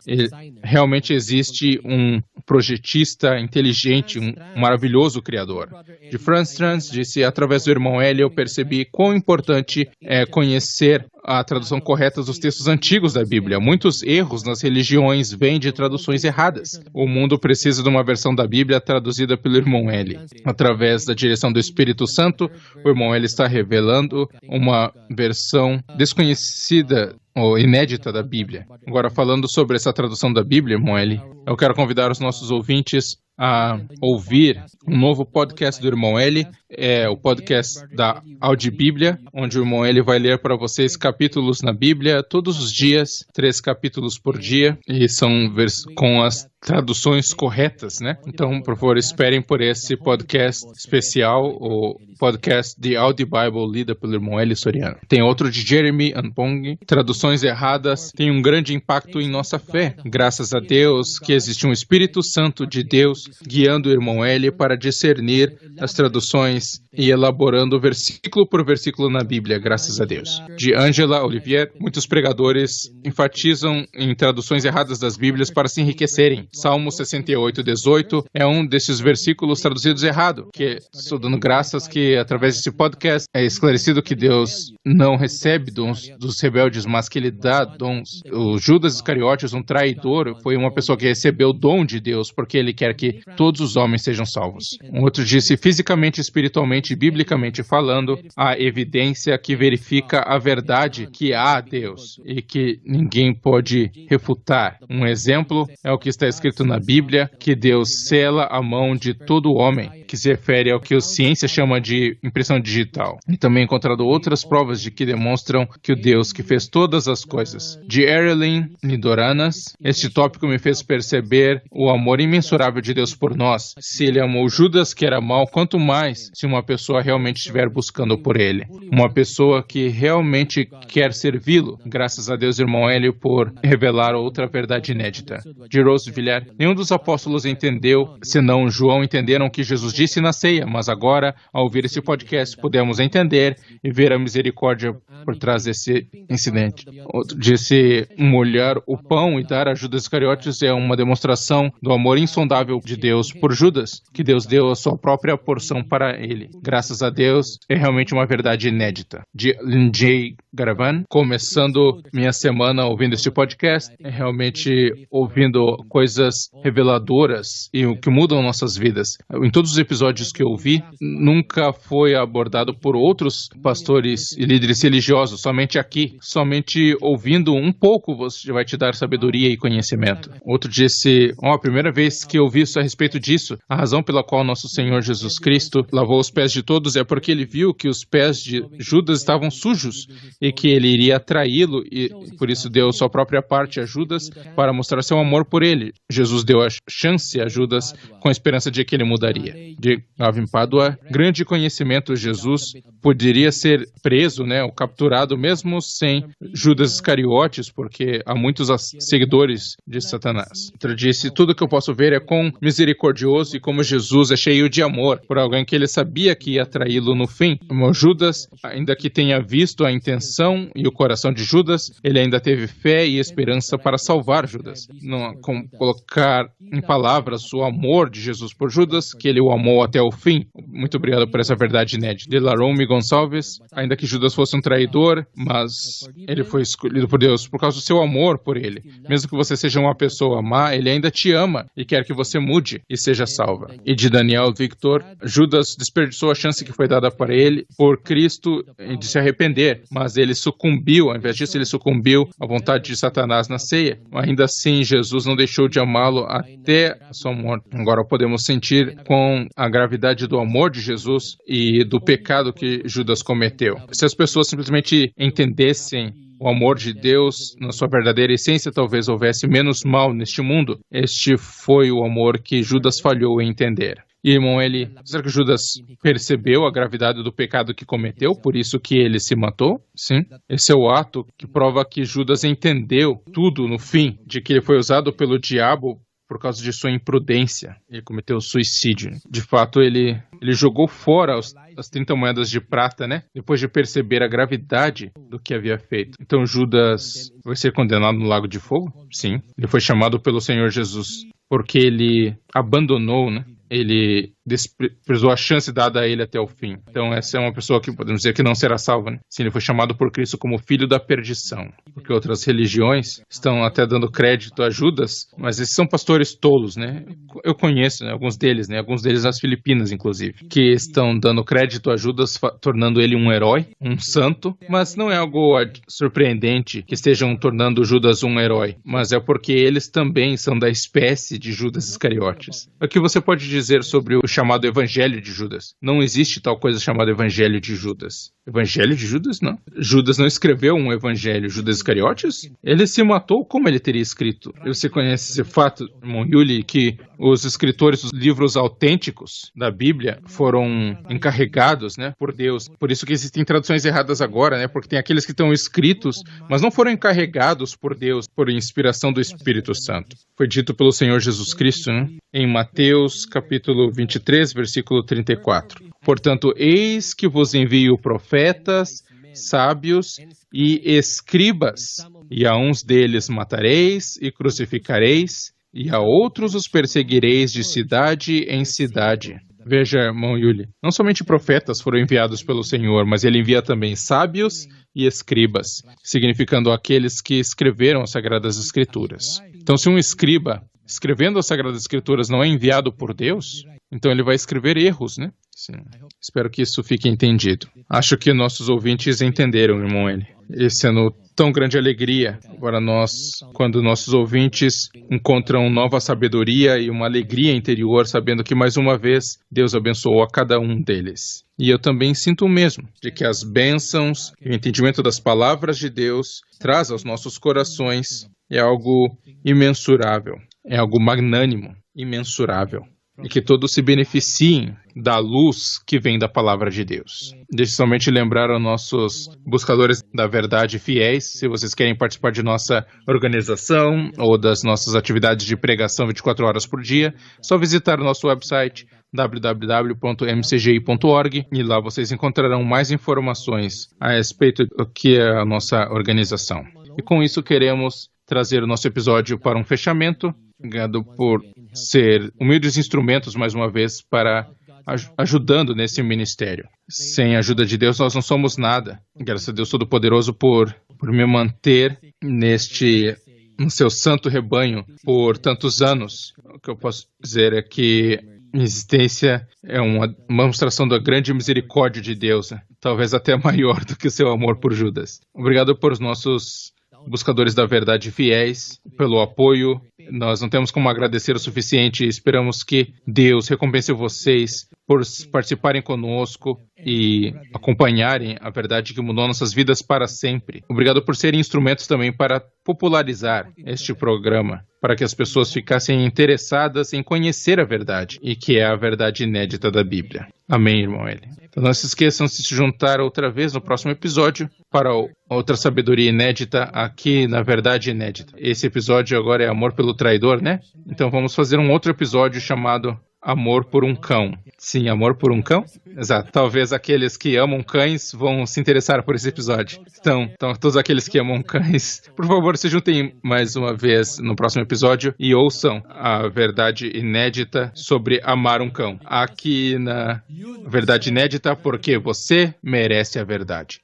Realmente existe um projetista inteligente, um maravilhoso criador. De Franz Trans disse: através do irmão Eli eu percebi quão importante é conhecer a tradução correta dos textos antigos da Bíblia. Muitos erros nas religiões vêm de traduções erradas. O mundo precisa de uma versão da Bíblia traduzida pelo irmão Eli. Através da direção do Espírito Santo, o irmão Eli está revelando uma versão desconhecida ou inédita da Bíblia. Agora, falando sobre essa tradução da Bíblia, irmão Eli, eu quero convidar os nossos ouvintes a ouvir um novo podcast do irmão Eli, é o podcast da Audibíblia, onde o irmão Eli vai ler para vocês capítulos na Bíblia todos os dias, 3 capítulos por dia, e são com as traduções corretas, né? Então, por favor, esperem por esse podcast especial, o podcast The Audi Bible, lida pelo irmão Eli Soriano. Tem outro de Jeremy Ampong. Traduções erradas têm um grande impacto em nossa fé. Graças a Deus que existe um Espírito Santo de Deus guiando o irmão Eli para discernir as traduções e elaborando versículo por versículo na Bíblia, graças a Deus. De Angela Olivier, muitos pregadores enfatizam em traduções erradas das Bíblias para se enriquecerem. Salmo 68:18 é um desses versículos traduzidos errado, que estou dando graças que através desse podcast é esclarecido que Deus não recebe dons dos rebeldes, mas que Ele dá dons. O Judas Iscariotes, um traidor, foi uma pessoa que recebeu o dom de Deus, porque ele quer que todos os homens sejam salvos. Um outro disse: fisicamente, espiritualmente e biblicamente falando, há evidência que verifica a verdade que há Deus e que ninguém pode refutar. Um exemplo é o que está escrito na Bíblia, que Deus sela a mão de todo homem, que se refere ao que a ciência chama de impressão digital. E também encontrado outras provas de que demonstram que o Deus que fez todas as coisas. De Erilyn Nidoranas, este tópico me fez perceber o amor imensurável de Deus por nós. Se Ele amou Judas, que era mau, quanto mais se uma pessoa realmente estiver buscando por Ele. Uma pessoa que realmente quer servi-lo. Graças a Deus, irmão Hélio, por revelar outra verdade inédita. De Rose Villar, nenhum dos apóstolos entendeu, senão João, entenderam o que Jesus disse na ceia, mas agora, ao ouvir esse podcast, pudemos entender e ver a misericórdia por trás desse incidente. Outro disse, molhar o pão e dar a Judas Iscariotes é uma demonstração do amor insondável de Deus por Judas, que Deus deu a sua própria porção para ele. Graças a Deus, é realmente uma verdade inédita. De Lindsay Garavan, começando minha semana ouvindo este podcast, é realmente ouvindo coisas reveladoras e o que mudam nossas vidas. Em todos os episódios que eu ouvi, nunca foi abordado por outros pastores e líderes religiosos, somente aqui. Somente ouvindo um pouco você vai te dar sabedoria e conhecimento. Outro disse, a primeira vez que eu ouvi isso a respeito disso, a razão pela qual nosso Senhor Jesus Cristo lavou os pés de todos é porque ele viu que os pés de Judas estavam sujos e que ele iria traí-lo e por isso deu sua própria parte a Judas para mostrar seu amor por ele. Jesus deu a chance a Judas com a esperança de que ele mudaria. De Gavin Padua, grande conhecimento, Jesus poderia ser preso, ou capturado mesmo sem Judas Iscariotes, porque há muitos seguidores de Satanás. Então ele disse, tudo que eu posso ver é quão misericordioso e como Jesus é cheio de amor por alguém que ele sabia que ia traí-lo no fim. Como Judas, ainda que tenha visto a intenção e o coração de Judas, ele ainda teve fé e esperança para salvar Judas. Não colocar em palavras o amor de Jesus por Judas, que ele o amou até o fim. Muito obrigado por essa verdade inédita. De Larome Gonçalves, ainda que Judas fosse um traidor, mas ele foi escolhido por Deus por causa do seu amor por ele. Mesmo que você seja uma pessoa má, ele ainda te ama e quer que você mude e seja salva. E de Daniel Victor, Judas desperdiçou a chance que foi dada para ele por Cristo de se arrepender, mas ele sucumbiu, ao invés disso ele sucumbiu à vontade de Satanás na ceia. Ainda assim, Jesus não deixou de amá-lo até a sua morte. Agora podemos sentir com a gravidade do amor de Jesus e do pecado que Judas cometeu. Se as pessoas simplesmente entendessem o amor de Deus na sua verdadeira essência, talvez houvesse menos mal neste mundo. Este foi o amor que Judas falhou em entender. E, irmão, será que Judas percebeu a gravidade do pecado que cometeu, por isso que ele se matou? Sim. Esse é o ato que prova que Judas entendeu tudo no fim, de que ele foi usado pelo diabo por causa de sua imprudência. Ele cometeu suicídio. De fato, ele jogou fora as 30 moedas de prata, depois de perceber a gravidade do que havia feito. Então, Judas vai ser condenado no lago de fogo? Sim. Ele foi chamado pelo Senhor Jesus porque ele abandonou, ele desprezou a chance dada a ele até o fim. Então essa é uma pessoa que podemos dizer que não será salva. Sim, ele foi chamado por Cristo como filho da perdição. Porque outras religiões estão até dando crédito a Judas, mas esses são pastores tolos, Eu conheço alguns deles nas Filipinas, inclusive, que estão dando crédito a Judas, tornando ele um herói, um santo, mas não é algo surpreendente que estejam tornando Judas um herói, mas é porque eles também são da espécie de Judas Iscariotes. O que você pode dizer sobre o chamado Evangelho de Judas? Não existe tal coisa chamada Evangelho de Judas. Evangelho de Judas? Não. Judas não escreveu um Evangelho. Judas Iscariotes? Ele se matou, como ele teria escrito? Você conhece esse fato, irmão Yuli, que os escritores dos livros autênticos da Bíblia foram encarregados, por Deus. Por isso que existem traduções erradas agora, porque tem aqueles que estão escritos, mas não foram encarregados por Deus, por inspiração do Espírito Santo. Foi dito pelo Senhor Jesus Cristo, em Mateus capítulo 23, versículo 34. Portanto, eis que vos envio profetas, sábios e escribas, e a uns deles matareis e crucificareis, e a outros os perseguireis de cidade em cidade. Veja, irmão Yuli, não somente profetas foram enviados pelo Senhor, mas ele envia também sábios e escribas, significando aqueles que escreveram as Sagradas Escrituras. Então, se um escriba escrevendo as Sagradas Escrituras não é enviado por Deus, então ele vai escrever erros, Sim. Espero que isso fique entendido. Acho que nossos ouvintes entenderam, irmão Eli. Esse ano tão grande alegria para nós, quando nossos ouvintes encontram nova sabedoria e uma alegria interior, sabendo que mais uma vez Deus abençoou a cada um deles. E eu também sinto o mesmo, de que as bênçãos e o entendimento das palavras de Deus traz aos nossos corações é algo imensurável, é algo magnânimo, imensurável. E que todos se beneficiem da luz que vem da palavra de Deus. Deixe somente lembrar aos nossos buscadores da verdade fiéis, se vocês querem participar de nossa organização ou das nossas atividades de pregação 24 horas por dia, só visitar o nosso website www.mcgi.org, e lá vocês encontrarão mais informações a respeito do que é a nossa organização. E com isso queremos trazer o nosso episódio para um fechamento. Obrigado por ser humildes instrumentos, mais uma vez, para ajudando nesse ministério. Sem a ajuda de Deus, nós não somos nada. Graças a Deus Todo-Poderoso por me manter no seu santo rebanho por tantos anos. O que eu posso dizer é que minha existência é uma demonstração da grande misericórdia de Deus, talvez até maior do que o seu amor por Judas. Obrigado por os nossos buscadores da verdade fiéis, pelo apoio. Nós não temos como agradecer o suficiente e esperamos que Deus recompense vocês por participarem conosco e acompanharem a verdade que mudou nossas vidas para sempre. Obrigado por serem instrumentos também para popularizar este programa, para que as pessoas ficassem interessadas em conhecer a verdade, e que é a verdade inédita da Bíblia. Amém, irmão Eli. Então não se esqueçam de se juntar outra vez no próximo episódio para outra sabedoria inédita aqui na Verdade Inédita. Esse episódio agora é Amor pelo Traidor, né? Então vamos fazer um outro episódio chamado Amor por um Cão. Sim, Amor por um Cão? Exato. Talvez aqueles que amam cães vão se interessar por esse episódio. Então, todos aqueles que amam cães, por favor, se juntem mais uma vez no próximo episódio e ouçam a verdade inédita sobre amar um cão. Aqui na Verdade Inédita, porque você merece a verdade.